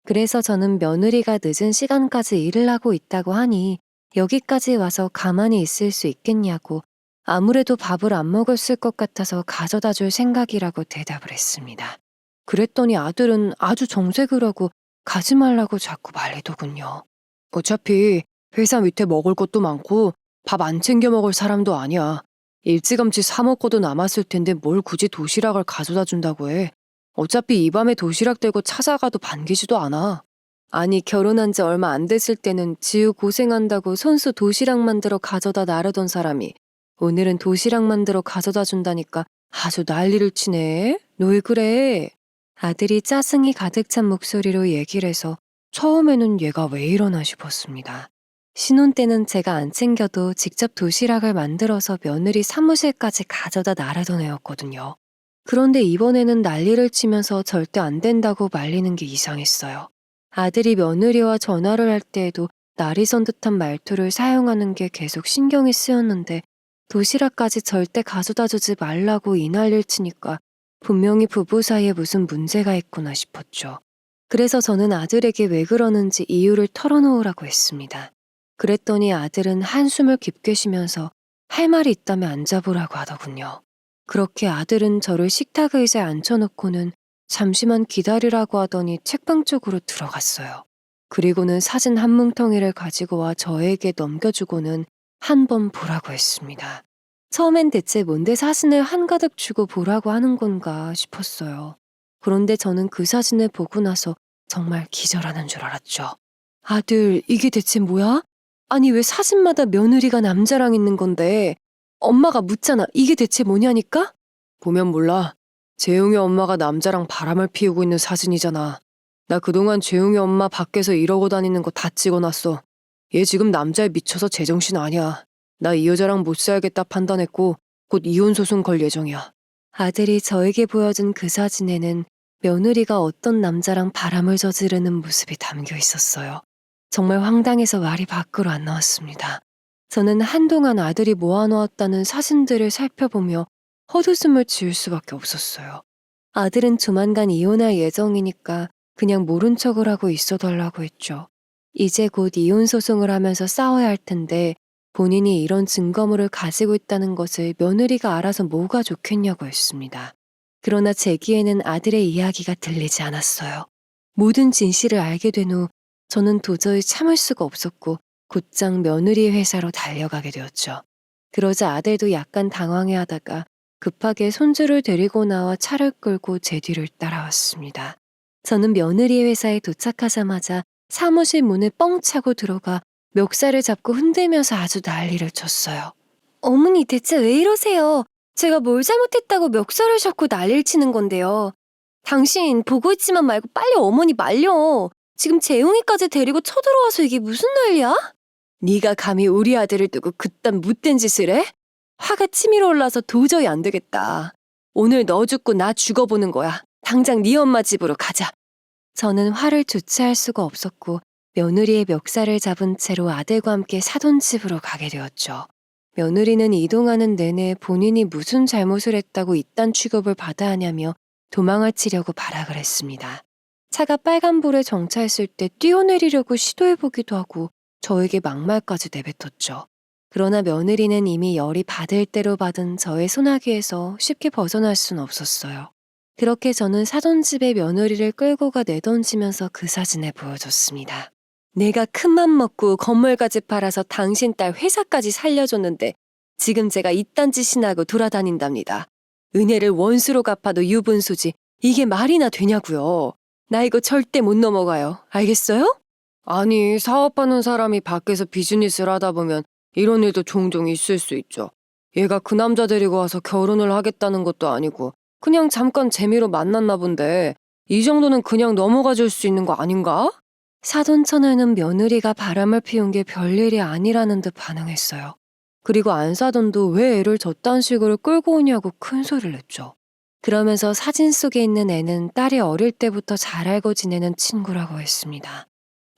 그래서 저는 며느리가 늦은 시간까지 일을 하고 있다고 하니 여기까지 와서 가만히 있을 수 있겠냐고, 아무래도 밥을 안 먹었을 것 같아서 가져다 줄 생각이라고 대답을 했습니다. 그랬더니 아들은 아주 정색을 하고 가지 말라고 자꾸 말리더군요. 어차피 회사 밑에 먹을 것도 많고 밥 안 챙겨 먹을 사람도 아니야. 일찌감치 사 먹고도 남았을 텐데 뭘 굳이 도시락을 가져다 준다고 해. 어차피 이 밤에 도시락 들고 찾아가도 반기지도 않아. 아니, 결혼한 지 얼마 안 됐을 때는 지우 고생한다고 손수 도시락 만들어 가져다 나르던 사람이 오늘은 도시락 만들어 가져다 준다니까 아주 난리를 치네. 너 왜 그래? 아들이 짜증이 가득 찬 목소리로 얘기를 해서 처음에는 얘가 왜 이러나 싶었습니다. 신혼 때는 제가 안 챙겨도 직접 도시락을 만들어서 며느리 사무실까지 가져다 나르던 애였거든요. 그런데 이번에는 난리를 치면서 절대 안 된다고 말리는 게 이상했어요. 아들이 며느리와 전화를 할 때에도 날이 선 듯한 말투를 사용하는 게 계속 신경이 쓰였는데 도시락까지 절대 가져다 주지 말라고 이 난리를 치니까 분명히 부부 사이에 무슨 문제가 있구나 싶었죠. 그래서 저는 아들에게 왜 그러는지 이유를 털어놓으라고 했습니다. 그랬더니 아들은 한숨을 깊게 쉬면서 할 말이 있다면 앉아보라고 하더군요. 그렇게 아들은 저를 식탁 의자에 앉혀놓고는 잠시만 기다리라고 하더니 책방 쪽으로 들어갔어요. 그리고는 사진 한 뭉텅이를 가지고 와 저에게 넘겨주고는 한 번 보라고 했습니다. 처음엔 대체 뭔데 사진을 한가득 주고 보라고 하는 건가 싶었어요. 그런데 저는 그 사진을 보고 나서 정말 기절하는 줄 알았죠. 아들, 이게 대체 뭐야? 아니, 왜 사진마다 며느리가 남자랑 있는 건데? 엄마가 묻잖아. 이게 대체 뭐냐니까? 보면 몰라. 재용이 엄마가 남자랑 바람을 피우고 있는 사진이잖아. 나 그동안 재용이 엄마 밖에서 이러고 다니는 거 다 찍어놨어. 얘 지금 남자에 미쳐서 제정신 아니야. 나 이 여자랑 못 살겠다 판단했고 곧 이혼 소송 걸 예정이야. 아들이 저에게 보여준 그 사진에는 며느리가 어떤 남자랑 바람을 저지르는 모습이 담겨 있었어요. 정말 황당해서 말이 밖으로 안 나왔습니다. 저는 한동안 아들이 모아놓았다는 사진들을 살펴보며 헛웃음을 지을 수밖에 없었어요. 아들은 조만간 이혼할 예정이니까 그냥 모른 척을 하고 있어달라고 했죠. 이제 곧 이혼 소송을 하면서 싸워야 할 텐데 본인이 이런 증거물을 가지고 있다는 것을 며느리가 알아서 뭐가 좋겠냐고 했습니다. 그러나 제기에는 아들의 이야기가 들리지 않았어요. 모든 진실을 알게 된 후 저는 도저히 참을 수가 없었고 곧장 며느리 회사로 달려가게 되었죠. 그러자 아들도 약간 당황해하다가 급하게 손주를 데리고 나와 차를 끌고 제 뒤를 따라왔습니다. 저는 며느리 회사에 도착하자마자 사무실 문을 뻥 차고 들어가 멱살을 잡고 흔들면서 아주 난리를 쳤어요. 어머니, 대체 왜 이러세요? 제가 뭘 잘못했다고 멱살을 잡고 난리를 치는 건데요. 당신 보고 있지만 말고 빨리 어머니 말려. 지금 재웅이까지 데리고 쳐들어와서 이게 무슨 난리야? 네가 감히 우리 아들을 두고 그딴 못된 짓을 해? 화가 치밀어 올라서 도저히 안 되겠다. 오늘 너 죽고 나 죽어보는 거야. 당장 네 엄마 집으로 가자. 저는 화를 주체할 수가 없었고 며느리의 멱살을 잡은 채로 아들과 함께 사돈 집으로 가게 되었죠. 며느리는 이동하는 내내 본인이 무슨 잘못을 했다고 이딴 취급을 받아야 하냐며 도망을 치려고 발악을 했습니다. 차가 빨간불에 정차했을 때 뛰어내리려고 시도해보기도 하고 저에게 막말까지 내뱉었죠. 그러나 며느리는 이미 열이 받을 대로 받은 저의 소나기에서 쉽게 벗어날 순 없었어요. 그렇게 저는 사돈집에 며느리를 끌고 가 내던지면서 그 사진을 보여줬습니다. 내가 큰맘 먹고 건물까지 팔아서 당신 딸 회사까지 살려줬는데 지금 제가 이딴 짓이나 하고 돌아다닌답니다. 은혜를 원수로 갚아도 유분수지 이게 말이나 되냐고요. 나 이거 절대 못 넘어가요. 알겠어요? 아니, 사업하는 사람이 밖에서 비즈니스를 하다 보면 이런 일도 종종 있을 수 있죠. 얘가 그 남자 데리고 와서 결혼을 하겠다는 것도 아니고 그냥 잠깐 재미로 만났나 본데 이 정도는 그냥 넘어가 줄 수 있는 거 아닌가? 사돈처녀는 며느리가 바람을 피운 게 별일이 아니라는 듯 반응했어요. 그리고 안사돈도 왜 애를 저딴 식으로 끌고 오냐고 큰 소리를 냈죠. 그러면서 사진 속에 있는 애는 딸이 어릴 때부터 잘 알고 지내는 친구라고 했습니다.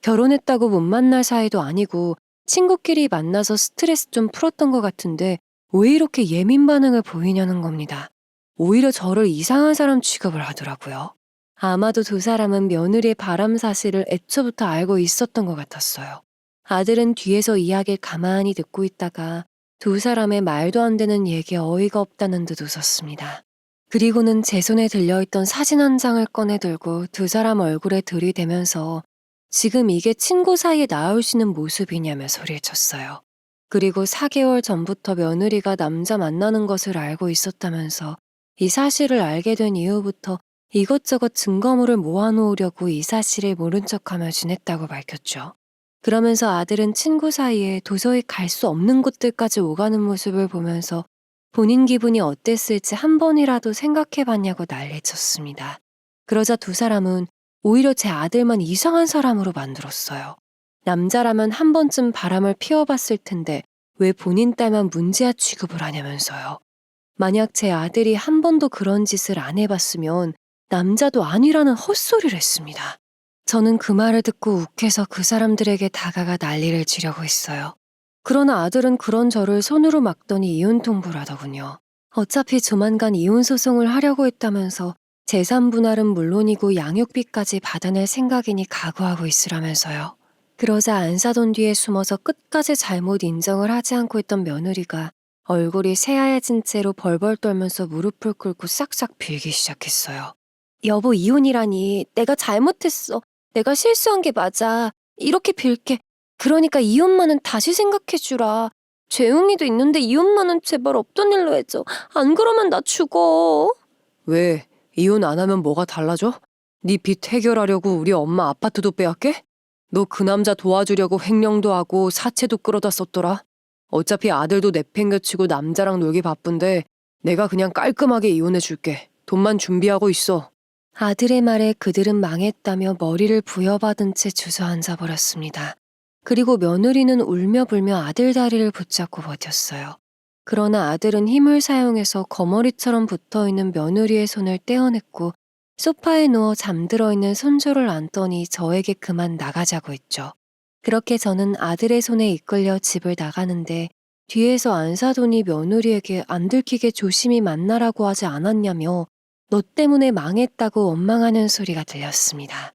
결혼했다고 못 만날 사이도 아니고 친구끼리 만나서 스트레스 좀 풀었던 것 같은데 왜 이렇게 예민 반응을 보이냐는 겁니다. 오히려 저를 이상한 사람 취급을 하더라고요. 아마도 두 사람은 며느리의 바람 사실을 애초부터 알고 있었던 것 같았어요. 아들은 뒤에서 이야기를 가만히 듣고 있다가 두 사람의 말도 안 되는 얘기에 어이가 없다는 듯 웃었습니다. 그리고는 제 손에 들려있던 사진 한 장을 꺼내들고 두 사람 얼굴에 들이대면서 지금 이게 친구 사이에 나올 수 있는 모습이냐며 소리를 쳤어요. 그리고 4개월 전부터 며느리가 남자 만나는 것을 알고 있었다면서 이 사실을 알게 된 이후부터 이것저것 증거물을 모아놓으려고 이 사실을 모른 척하며 지냈다고 밝혔죠. 그러면서 아들은 친구 사이에 도저히 갈 수 없는 곳들까지 오가는 모습을 보면서 본인 기분이 어땠을지 한 번이라도 생각해봤냐고 난리쳤습니다. 그러자 두 사람은 오히려 제 아들만 이상한 사람으로 만들었어요. 남자라면 한 번쯤 바람을 피워봤을 텐데 왜 본인 딸만 문제아 취급을 하냐면서요. 만약 제 아들이 한 번도 그런 짓을 안 해봤으면 남자도 아니라는 헛소리를 했습니다. 저는 그 말을 듣고 욱해서 그 사람들에게 다가가 난리를 치려고 했어요. 그러나 아들은 그런 저를 손으로 막더니 이혼 통보를 하더군요. 어차피 조만간 이혼 소송을 하려고 했다면서 재산 분할은 물론이고 양육비까지 받아낼 생각이니 각오하고 있으라면서요. 그러자 안 사돈 뒤에 숨어서 끝까지 잘못 인정을 하지 않고 있던 며느리가 얼굴이 새하얘진 채로 벌벌 떨면서 무릎을 꿇고 싹싹 빌기 시작했어요. 여보, 이혼이라니. 내가 잘못했어. 내가 실수한 게 맞아. 이렇게 빌게. 그러니까 이혼만은 다시 생각해주라. 죄웅이도 있는데 이혼만은 제발 없던 일로 해줘. 안 그러면 나 죽어. 왜? 이혼 안 하면 뭐가 달라져? 네 빚 해결하려고 우리 엄마 아파트도 빼앗게? 너 그 남자 도와주려고 횡령도 하고 사채도 끌어다 썼더라. 어차피 아들도 내팽겨치고 남자랑 놀기 바쁜데 내가 그냥 깔끔하게 이혼해줄게. 돈만 준비하고 있어. 아들의 말에 그들은 망했다며 머리를 부여받은 채 주저앉아 버렸습니다. 그리고 며느리는 울며 불며 아들 다리를 붙잡고 버텼어요. 그러나 아들은 힘을 사용해서 거머리처럼 붙어있는 며느리의 손을 떼어냈고 소파에 누워 잠들어 있는 손주를 안더니 저에게 그만 나가자고 했죠. 그렇게 저는 아들의 손에 이끌려 집을 나가는데 뒤에서 안사돈이 며느리에게 안 들키게 조심히 만나라고 하지 않았냐며 너 때문에 망했다고 원망하는 소리가 들렸습니다.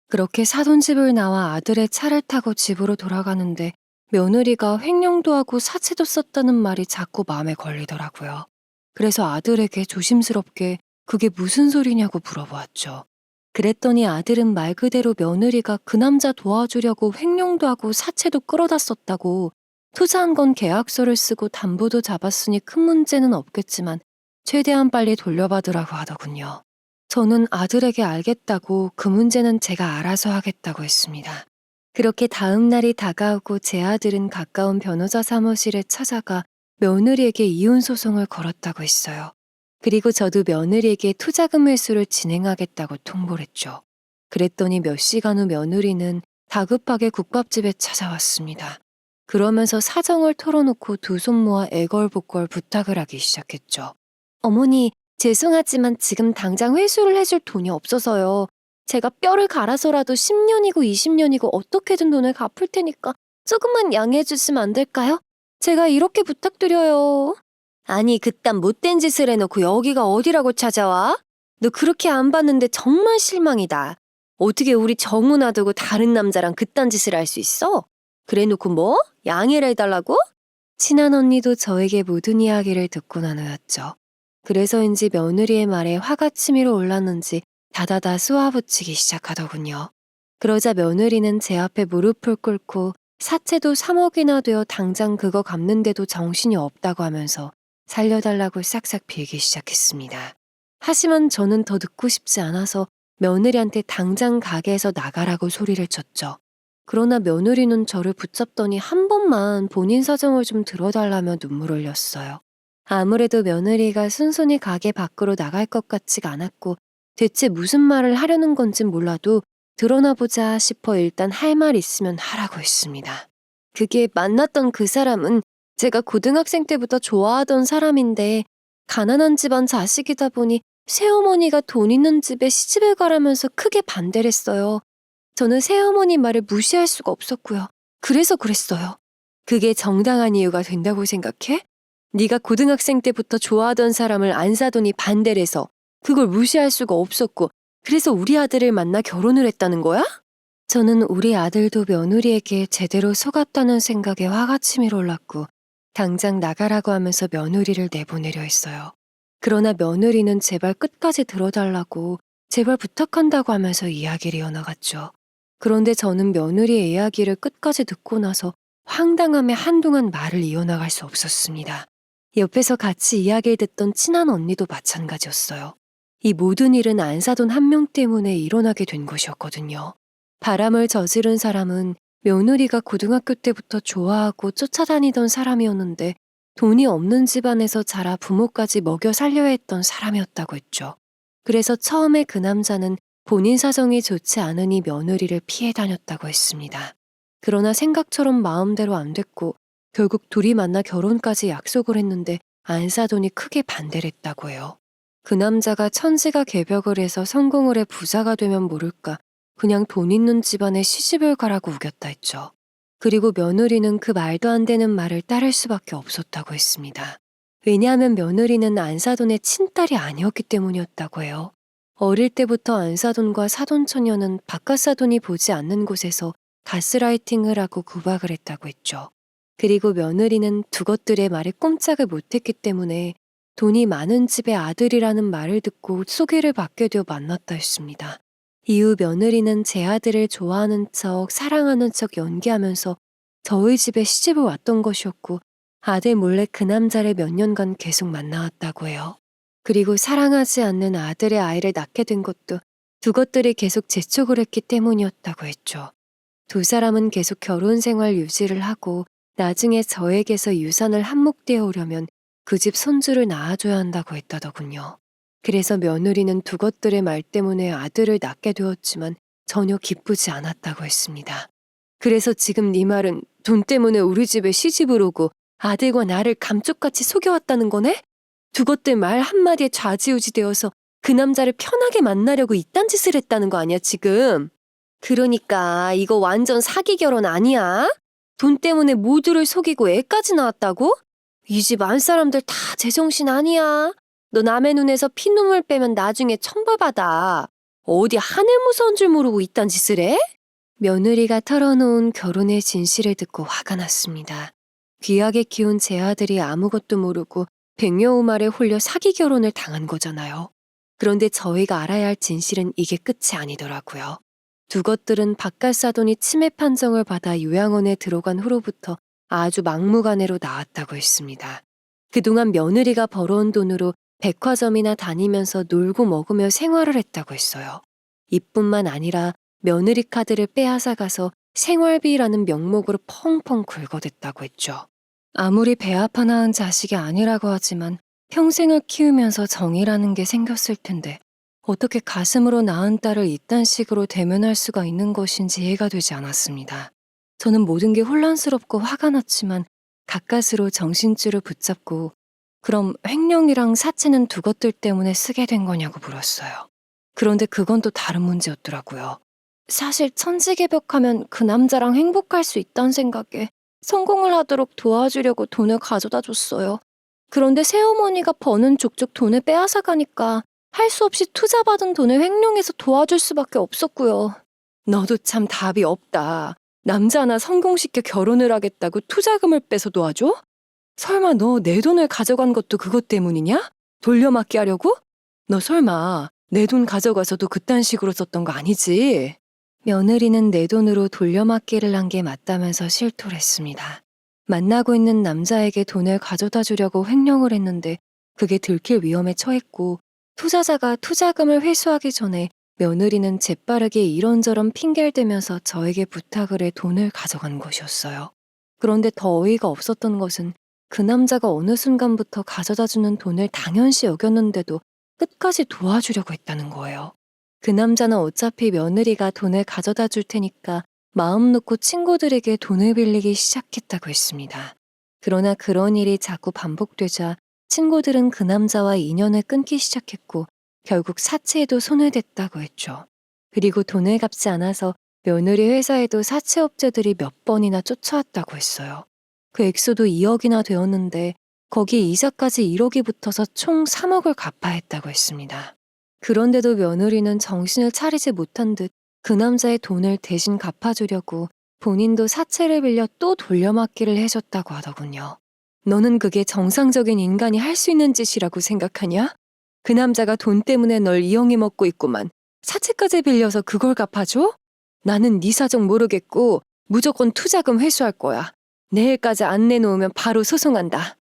그렇게 사돈집을 나와 아들의 차를 타고 집으로 돌아가는데 며느리가 횡령도 하고 사채도 썼다는 말이 자꾸 마음에 걸리더라고요. 그래서 아들에게 조심스럽게 그게 무슨 소리냐고 물어보았죠. 그랬더니 아들은 말 그대로 며느리가 그 남자 도와주려고 횡령도 하고 사채도 끌어다 썼다고 투자한 건 계약서를 쓰고 담보도 잡았으니 큰 문제는 없겠지만 최대한 빨리 돌려받으라고 하더군요. 저는 아들에게 알겠다고 그 문제는 제가 알아서 하겠다고 했습니다. 그렇게 다음 날이 다가오고 제 아들은 가까운 변호사 사무실에 찾아가 며느리에게 이혼 소송을 걸었다고 했어요. 그리고 저도 며느리에게 투자금 회수를 진행하겠다고 통보를 했죠. 그랬더니 몇 시간 후 며느리는 다급하게 국밥집에 찾아왔습니다. 그러면서 사정을 털어놓고 두 손 모아 애걸복걸 부탁을 하기 시작했죠. 어머니, 죄송하지만 지금 당장 회수를 해줄 돈이 없어서요. 제가 뼈를 갈아서라도 10년이고 20년이고 어떻게든 돈을 갚을 테니까 조금만 양해해 주시면 안 될까요? 제가 이렇게 부탁드려요. 아니, 그딴 못된 짓을 해놓고 여기가 어디라고 찾아와? 너 그렇게 안 봤는데 정말 실망이다. 어떻게 우리 정우 놔두고 다른 남자랑 그딴 짓을 할 수 있어? 그래놓고 뭐? 양해를 해달라고? 친한 언니도 저에게 모든 이야기를 듣고 나누었죠. 그래서인지 며느리의 말에 화가 치밀어 올랐는지 다다다 쏘아붙이기 시작하더군요. 그러자 며느리는 제 앞에 무릎을 꿇고 사채도 3억이나 되어 당장 그거 갚는데도 정신이 없다고 하면서 살려달라고 싹싹 빌기 시작했습니다. 하지만 저는 더 듣고 싶지 않아서 며느리한테 당장 가게에서 나가라고 소리를 쳤죠. 그러나 며느리는 저를 붙잡더니 한 번만 본인 사정을 좀 들어달라며 눈물을 흘렸어요. 아무래도 며느리가 순순히 가게 밖으로 나갈 것 같지가 않았고 대체 무슨 말을 하려는 건진 몰라도 드러나 보자 싶어 일단 할 말 있으면 하라고 했습니다. 그게 만났던 그 사람은 제가 고등학생 때부터 좋아하던 사람인데 가난한 집안 자식이다 보니 새어머니가 돈 있는 집에 시집을 가라면서 크게 반대를 했어요. 저는 새어머니 말을 무시할 수가 없었고요. 그래서 그랬어요. 그게 정당한 이유가 된다고 생각해? 네가 고등학생 때부터 좋아하던 사람을 안 사더니 반대를 해서 그걸 무시할 수가 없었고 그래서 우리 아들을 만나 결혼을 했다는 거야? 저는 우리 아들도 며느리에게 제대로 속았다는 생각에 화가 치밀어 올랐고 당장 나가라고 하면서 며느리를 내보내려 했어요. 그러나 며느리는 제발 끝까지 들어달라고 제발 부탁한다고 하면서 이야기를 이어나갔죠. 그런데 저는 며느리의 이야기를 끝까지 듣고 나서 황당함에 한동안 말을 이어나갈 수 없었습니다. 옆에서 같이 이야기를 듣던 친한 언니도 마찬가지였어요. 이 모든 일은 안 사돈 한 명 때문에 일어나게 된 것이었거든요. 바람을 저지른 사람은 며느리가 고등학교 때부터 좋아하고 쫓아다니던 사람이었는데 돈이 없는 집안에서 자라 부모까지 먹여 살려야 했던 사람이었다고 했죠. 그래서 처음에 그 남자는 본인 사정이 좋지 않으니 며느리를 피해 다녔다고 했습니다. 그러나 생각처럼 마음대로 안 됐고 결국 둘이 만나 결혼까지 약속을 했는데 안사돈이 크게 반대를 했다고 해요. 그 남자가 천지가 개벽을 해서 성공을 해 부자가 되면 모를까 그냥 돈 있는 집안에 시집을 가라고 우겼다 했죠. 그리고 며느리는 그 말도 안 되는 말을 따를 수밖에 없었다고 했습니다. 왜냐하면 며느리는 안사돈의 친딸이 아니었기 때문이었다고 해요. 어릴 때부터 안사돈과 사돈처녀는 바깥사돈이 보지 않는 곳에서 가스라이팅을 하고 구박을 했다고 했죠. 그리고 며느리는 두 것들의 말에 꼼짝을 못했기 때문에 돈이 많은 집의 아들이라는 말을 듣고 소개를 받게 되어 만났다 했습니다. 이후 며느리는 제 아들을 좋아하는 척 사랑하는 척 연기하면서 저희 집에 시집을 왔던 것이었고 아들 몰래 그 남자를 몇 년간 계속 만나왔다고 해요. 그리고 사랑하지 않는 아들의 아이를 낳게 된 것도 두 것들이 계속 재촉을 했기 때문이었다고 했죠. 두 사람은 계속 결혼 생활 유지를 하고 나중에 저에게서 유산을 한몫되어 오려면 그 집 손주를 낳아줘야 한다고 했다더군요. 그래서 며느리는 두 것들의 말 때문에 아들을 낳게 되었지만 전혀 기쁘지 않았다고 했습니다. 그래서 지금 네 말은 돈 때문에 우리 집에 시집을 오고 아들과 나를 감쪽같이 속여왔다는 거네? 두 것들 말 한마디에 좌지우지 되어서 그 남자를 편하게 만나려고 이딴 짓을 했다는 거 아니야 지금? 그러니까 이거 완전 사기 결혼 아니야? 돈 때문에 모두를 속이고 애까지 낳았다고? 이 집 안 사람들 다 제정신 아니야. 너 남의 눈에서 피눈물 빼면 나중에 천벌받아. 어디 하늘 무서운 줄 모르고 이딴 짓을 해? 며느리가 털어놓은 결혼의 진실을 듣고 화가 났습니다. 귀하게 키운 제 아들이 아무것도 모르고 백녀우 말에 홀려 사기 결혼을 당한 거잖아요. 그런데 저희가 알아야 할 진실은 이게 끝이 아니더라고요. 두 것들은 바깥사돈이 치매 판정을 받아 요양원에 들어간 후로부터 아주 막무가내로 나왔다고 했습니다. 그동안 며느리가 벌어온 돈으로 백화점이나 다니면서 놀고 먹으며 생활을 했다고 했어요. 이뿐만 아니라 며느리 카드를 빼앗아가서 생활비라는 명목으로 펑펑 긁어댔다고 했죠. 아무리 배 아파 낳은 자식이 아니라고 하지만 평생을 키우면서 정이라는 게 생겼을 텐데 어떻게 가슴으로 낳은 딸을 이딴 식으로 대면할 수가 있는 것인지 이해가 되지 않았습니다. 저는 모든 게 혼란스럽고 화가 났지만 가까스로 정신줄을 붙잡고 그럼 횡령이랑 사채는 두 것들 때문에 쓰게 된 거냐고 물었어요. 그런데 그건 또 다른 문제였더라고요. 사실 천지개벽하면 그 남자랑 행복할 수 있다는 생각에 성공을 하도록 도와주려고 돈을 가져다 줬어요. 그런데 새어머니가 버는 족족 돈을 빼앗아 가니까 할 수 없이 투자받은 돈을 횡령해서 도와줄 수밖에 없었고요. 너도 참 답이 없다. 남자 하나 성공시켜 결혼을 하겠다고 투자금을 빼서 도와줘? 설마 너 내 돈을 가져간 것도 그것 때문이냐? 돌려막기 하려고? 너 설마 내 돈 가져가서도 그딴 식으로 썼던 거 아니지? 며느리는 내 돈으로 돌려막기를 한 게 맞다면서 실토를 했습니다. 만나고 있는 남자에게 돈을 가져다 주려고 횡령을 했는데 그게 들킬 위험에 처했고 투자자가 투자금을 회수하기 전에 며느리는 재빠르게 이런저런 핑계를 대면서 저에게 부탁을 해 돈을 가져간 것이었어요. 그런데 더 어이가 없었던 것은 그 남자가 어느 순간부터 가져다 주는 돈을 당연시 여겼는데도 끝까지 도와주려고 했다는 거예요. 그 남자는 어차피 며느리가 돈을 가져다 줄 테니까 마음 놓고 친구들에게 돈을 빌리기 시작했다고 했습니다. 그러나 그런 일이 자꾸 반복되자 친구들은 그 남자와 인연을 끊기 시작했고 결국 사채에도 손을 댔다고 했죠. 그리고 돈을 갚지 않아서 며느리 회사에도 사채업자들이 몇 번이나 쫓아왔다고 했어요. 그 액수도 2억이나 되었는데 거기 이자까지 1억이 붙어서 총 3억을 갚아야 했다고 했습니다. 그런데도 며느리는 정신을 차리지 못한 듯 그 남자의 돈을 대신 갚아주려고 본인도 사채를 빌려 또 돌려막기를 해줬다고 하더군요. 너는 그게 정상적인 인간이 할 수 있는 짓이라고 생각하냐? 그 남자가 돈 때문에 널 이용해 먹고 있구만. 사채까지 빌려서 그걸 갚아줘? 나는 네 사정 모르겠고 무조건 투자금 회수할 거야. 내일까지 안 내놓으면 바로 소송한다.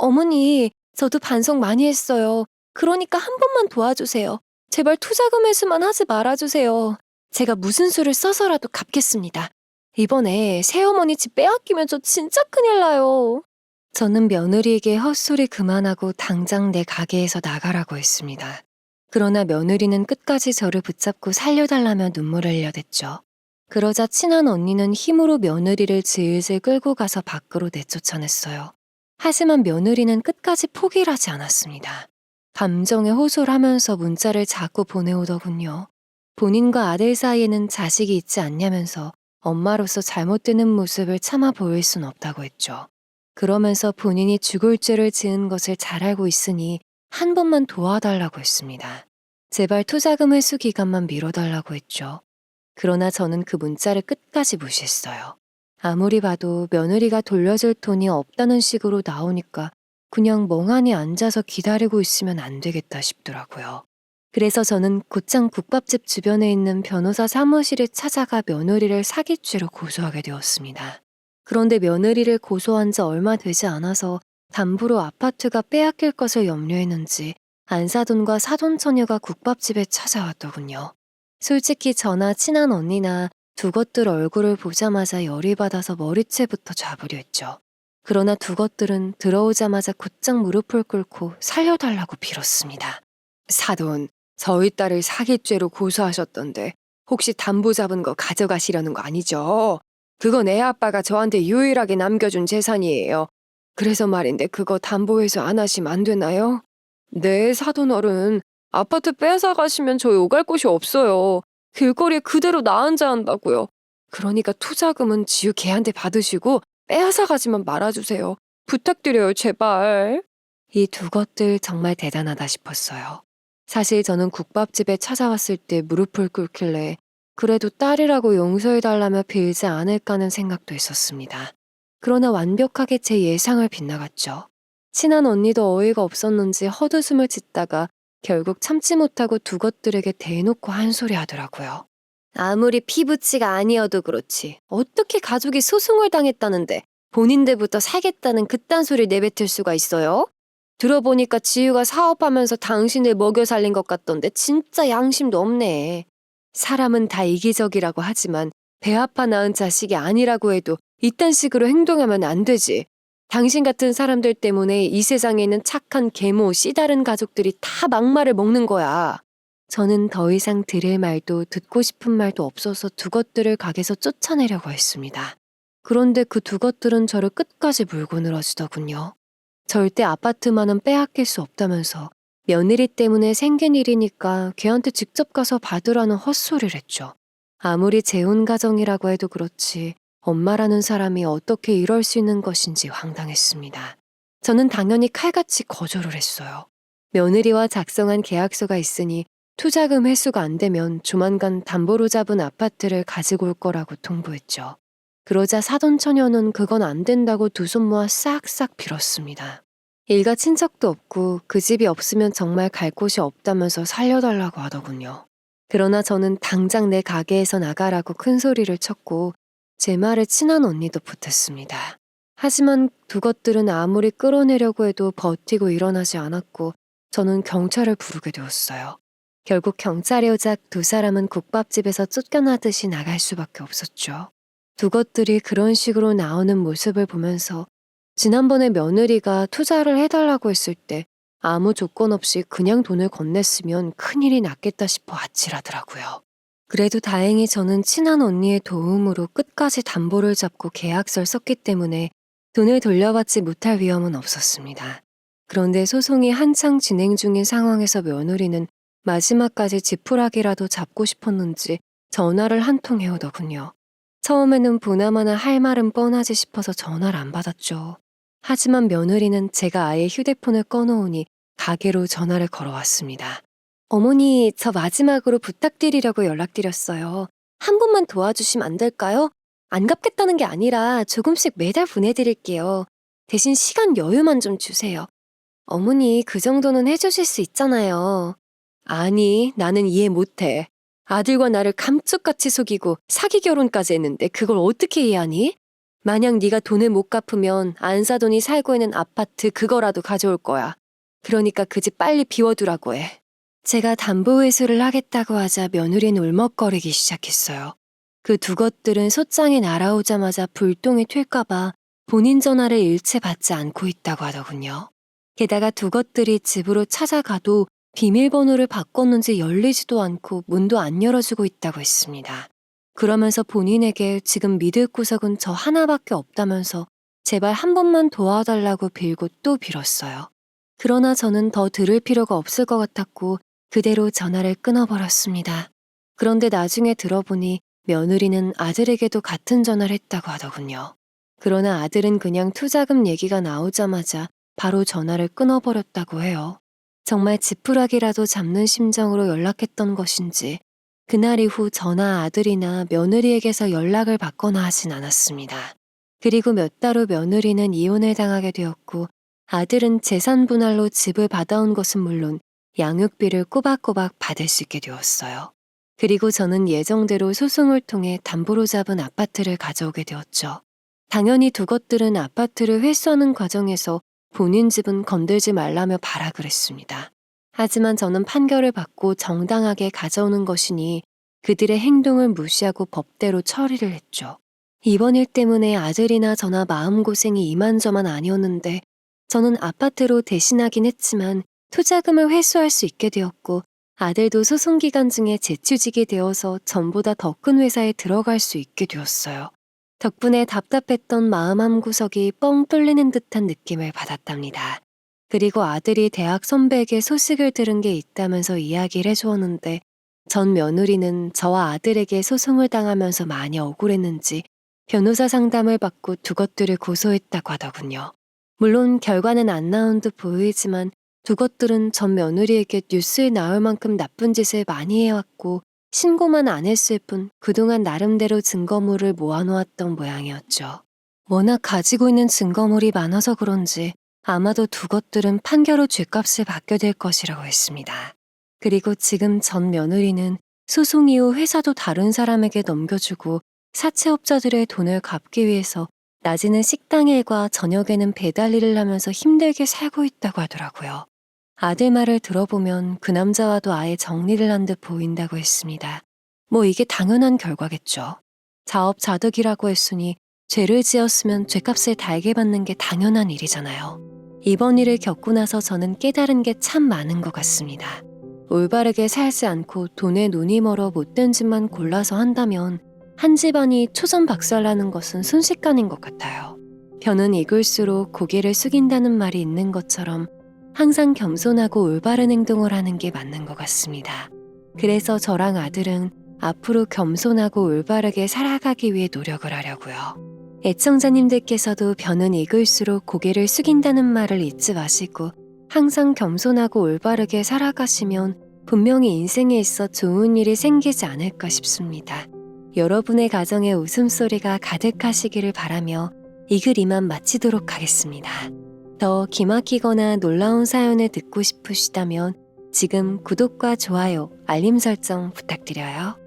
어머니, 저도 반성 많이 했어요. 그러니까 한 번만 도와주세요. 제발 투자금 회수만 하지 말아주세요. 제가 무슨 수를 써서라도 갚겠습니다. 이번에 새어머니 집 빼앗기면 저 진짜 큰일 나요. 저는 며느리에게 헛소리 그만하고 당장 내 가게에서 나가라고 했습니다. 그러나 며느리는 끝까지 저를 붙잡고 살려달라며 눈물을 흘려댔죠. 그러자 친한 언니는 힘으로 며느리를 질질 끌고 가서 밖으로 내쫓아냈어요. 하지만 며느리는 끝까지 포기를 하지 않았습니다. 감정에 호소를 하면서 문자를 자꾸 보내오더군요. 본인과 아들 사이에는 자식이 있지 않냐면서 엄마로서 잘못되는 모습을 참아 보일 순 없다고 했죠. 그러면서 본인이 죽을 죄를 지은 것을 잘 알고 있으니 한 번만 도와달라고 했습니다. 제발 투자금 회수 기간만 미뤄달라고 했죠. 그러나 저는 그 문자를 끝까지 무시했어요. 아무리 봐도 며느리가 돌려줄 돈이 없다는 식으로 나오니까 그냥 멍하니 앉아서 기다리고 있으면 안 되겠다 싶더라고요. 그래서 저는 곧장 국밥집 주변에 있는 변호사 사무실에 찾아가 며느리를 사기죄로 고소하게 되었습니다. 그런데 며느리를 고소한 지 얼마 되지 않아서 담보로 아파트가 빼앗길 것을 염려했는지 안사돈과 사돈처녀가 국밥집에 찾아왔더군요. 솔직히 저나 친한 언니나 두 것들 얼굴을 보자마자 열이 받아서 머리채부터 잡으려 했죠. 그러나 두 것들은 들어오자마자 곧장 무릎을 꿇고 살려달라고 빌었습니다. 사돈, 저희 딸을 사기죄로 고소하셨던데 혹시 담보 잡은 거 가져가시려는 거 아니죠? 그건 애 아빠가 저한테 유일하게 남겨준 재산이에요. 그래서 말인데 그거 담보 회수 안 하시면 안 되나요? 네, 사돈 어른. 아파트 빼앗아 가시면 저희 오갈 곳이 없어요. 길거리에 그대로 나앉아 한다고요. 그러니까 투자금은 지우 걔한테 받으시고 빼앗아 가지만 말아주세요. 부탁드려요, 제발. 이 두 것들 정말 대단하다 싶었어요. 사실 저는 국밥집에 찾아왔을 때 무릎을 꿇길래 그래도 딸이라고 용서해달라며 빌지 않을까는 생각도 있었습니다. 그러나 완벽하게 제 예상을 빗나갔죠. 친한 언니도 어이가 없었는지 헛웃음을 짓다가 결국 참지 못하고 두 것들에게 대놓고 한 소리 하더라고요. 아무리 피부치가 아니어도 그렇지 어떻게 가족이 소송을 당했다는데 본인들부터 살겠다는 그딴 소리를 내뱉을 수가 있어요? 들어보니까 지유가 사업하면서 당신을 먹여 살린 것 같던데 진짜 양심도 없네. 사람은 다 이기적이라고 하지만 배 아파 낳은 자식이 아니라고 해도 이딴 식으로 행동하면 안 되지. 당신 같은 사람들 때문에 이 세상에 있는 착한 계모, 씨다른 가족들이 다 막말을 먹는 거야. 저는 더 이상 들을 말도 듣고 싶은 말도 없어서 두 것들을 가게에서 쫓아내려고 했습니다. 그런데 그 두 것들은 저를 끝까지 물고 늘어지더군요. 절대 아파트만은 빼앗길 수 없다면서 며느리 때문에 생긴 일이니까 걔한테 직접 가서 받으라는 헛소리를 했죠. 아무리 재혼 가정이라고 해도 그렇지 엄마라는 사람이 어떻게 이럴 수 있는 것인지 황당했습니다. 저는 당연히 칼같이 거절을 했어요. 며느리와 작성한 계약서가 있으니 투자금 회수가 안 되면 조만간 담보로 잡은 아파트를 가지고 올 거라고 통보했죠. 그러자 사돈처녀는 그건 안 된다고 두 손 모아 싹싹 빌었습니다. 일가 친척도 없고 그 집이 없으면 정말 갈 곳이 없다면서 살려달라고 하더군요. 그러나 저는 당장 내 가게에서 나가라고 큰 소리를 쳤고 제 말에 친한 언니도 보탰습니다. 하지만 두 것들은 아무리 끌어내려고 해도 버티고 일어나지 않았고 저는 경찰을 부르게 되었어요. 결국 경찰이 오자 두 사람은 국밥집에서 쫓겨나듯이 나갈 수밖에 없었죠. 두 것들이 그런 식으로 나오는 모습을 보면서 지난번에 며느리가 투자를 해달라고 했을 때 아무 조건 없이 그냥 돈을 건넸으면 큰일이 났겠다 싶어 아찔하더라고요. 그래도 다행히 저는 친한 언니의 도움으로 끝까지 담보를 잡고 계약서를 썼기 때문에 돈을 돌려받지 못할 위험은 없었습니다. 그런데 소송이 한창 진행 중인 상황에서 며느리는 마지막까지 지푸라기라도 잡고 싶었는지 전화를 한 통 해오더군요. 처음에는 보나마나 할 말은 뻔하지 싶어서 전화를 안 받았죠. 하지만 며느리는 제가 아예 휴대폰을 꺼놓으니 가게로 전화를 걸어왔습니다. 어머니, 저 마지막으로 부탁드리려고 연락드렸어요. 한 번만 도와주시면 안 될까요? 안 갚겠다는 게 아니라 조금씩 매달 보내드릴게요. 대신 시간 여유만 좀 주세요. 어머니, 그 정도는 해주실 수 있잖아요. 아니, 나는 이해 못해. 아들과 나를 감쪽같이 속이고 사기 결혼까지 했는데 그걸 어떻게 이해하니? 만약 네가 돈을 못 갚으면 안사돈이 살고 있는 아파트 그거라도 가져올 거야. 그러니까 그 집 빨리 비워두라고 해. 제가 담보회수를 하겠다고 하자 며느리는 울먹거리기 시작했어요. 그 두 것들은 소장이 날아오자마자 불똥이 튈까봐 본인 전화를 일체 받지 않고 있다고 하더군요. 게다가 두 것들이 집으로 찾아가도 비밀번호를 바꿨는지 열리지도 않고 문도 안 열어주고 있다고 했습니다. 그러면서 본인에게 지금 믿을 구석은 저 하나밖에 없다면서 제발 한 번만 도와달라고 빌고 또 빌었어요. 그러나 저는 더 들을 필요가 없을 것 같았고 그대로 전화를 끊어버렸습니다. 그런데 나중에 들어보니 며느리는 아들에게도 같은 전화를 했다고 하더군요. 그러나 아들은 그냥 투자금 얘기가 나오자마자 바로 전화를 끊어버렸다고 해요. 정말 지푸라기라도 잡는 심정으로 연락했던 것인지 그날 이후 저나 아들이나 며느리에게서 연락을 받거나 하진 않았습니다. 그리고 몇 달 후 며느리는 이혼을 당하게 되었고 아들은 재산 분할로 집을 받아온 것은 물론 양육비를 꼬박꼬박 받을 수 있게 되었어요. 그리고 저는 예정대로 소송을 통해 담보로 잡은 아파트를 가져오게 되었죠. 당연히 두 것들은 아파트를 회수하는 과정에서 본인 집은 건들지 말라며 발악을 했습니다. 하지만 저는 판결을 받고 정당하게 가져오는 것이니 그들의 행동을 무시하고 법대로 처리를 했죠. 이번 일 때문에 아들이나 저나 마음고생이 이만저만 아니었는데 저는 아파트로 대신하긴 했지만 투자금을 회수할 수 있게 되었고 아들도 소송 기간 중에 재취직이 되어서 전보다 더 큰 회사에 들어갈 수 있게 되었어요. 덕분에 답답했던 마음 한구석이 뻥 뚫리는 듯한 느낌을 받았답니다. 그리고 아들이 대학 선배에게 소식을 들은 게 있다면서 이야기를 해주었는데 전 며느리는 저와 아들에게 소송을 당하면서 많이 억울했는지 변호사 상담을 받고 두 것들을 고소했다고 하더군요. 물론 결과는 안 나온 듯 보이지만 두 것들은 전 며느리에게 뉴스에 나올 만큼 나쁜 짓을 많이 해왔고 신고만 안 했을 뿐 그동안 나름대로 증거물을 모아놓았던 모양이었죠. 워낙 가지고 있는 증거물이 많아서 그런지 아마도 두 것들은 판결 후 죗값을 받게 될 것이라고 했습니다. 그리고 지금 전 며느리는 소송 이후 회사도 다른 사람에게 넘겨주고 사채업자들의 돈을 갚기 위해서 낮에는 식당 일과 저녁에는 배달 일을 하면서 힘들게 살고 있다고 하더라고요. 아들 말을 들어보면 그 남자와도 아예 정리를 한 듯 보인다고 했습니다. 뭐 이게 당연한 결과겠죠. 자업자득이라고 했으니 죄를 지었으면 죗값을 달게 받는 게 당연한 일이잖아요. 이번 일을 겪고 나서 저는 깨달은 게 참 많은 것 같습니다. 올바르게 살지 않고 돈에 눈이 멀어 못된 짓만 골라서 한다면 한 집안이 초전박살나는 것은 순식간인 것 같아요. 벼는 익을수록 고개를 숙인다는 말이 있는 것처럼 항상 겸손하고 올바른 행동을 하는 게 맞는 것 같습니다. 그래서 저랑 아들은 앞으로 겸손하고 올바르게 살아가기 위해 노력을 하려고요. 애청자님들께서도 벼는 익을수록 고개를 숙인다는 말을 잊지 마시고 항상 겸손하고 올바르게 살아가시면 분명히 인생에 있어 좋은 일이 생기지 않을까 싶습니다. 여러분의 가정에 웃음소리가 가득하시기를 바라며 이 글 이만 마치도록 하겠습니다. 더 기막히거나 놀라운 사연을 듣고 싶으시다면 지금 구독과 좋아요, 알림 설정 부탁드려요.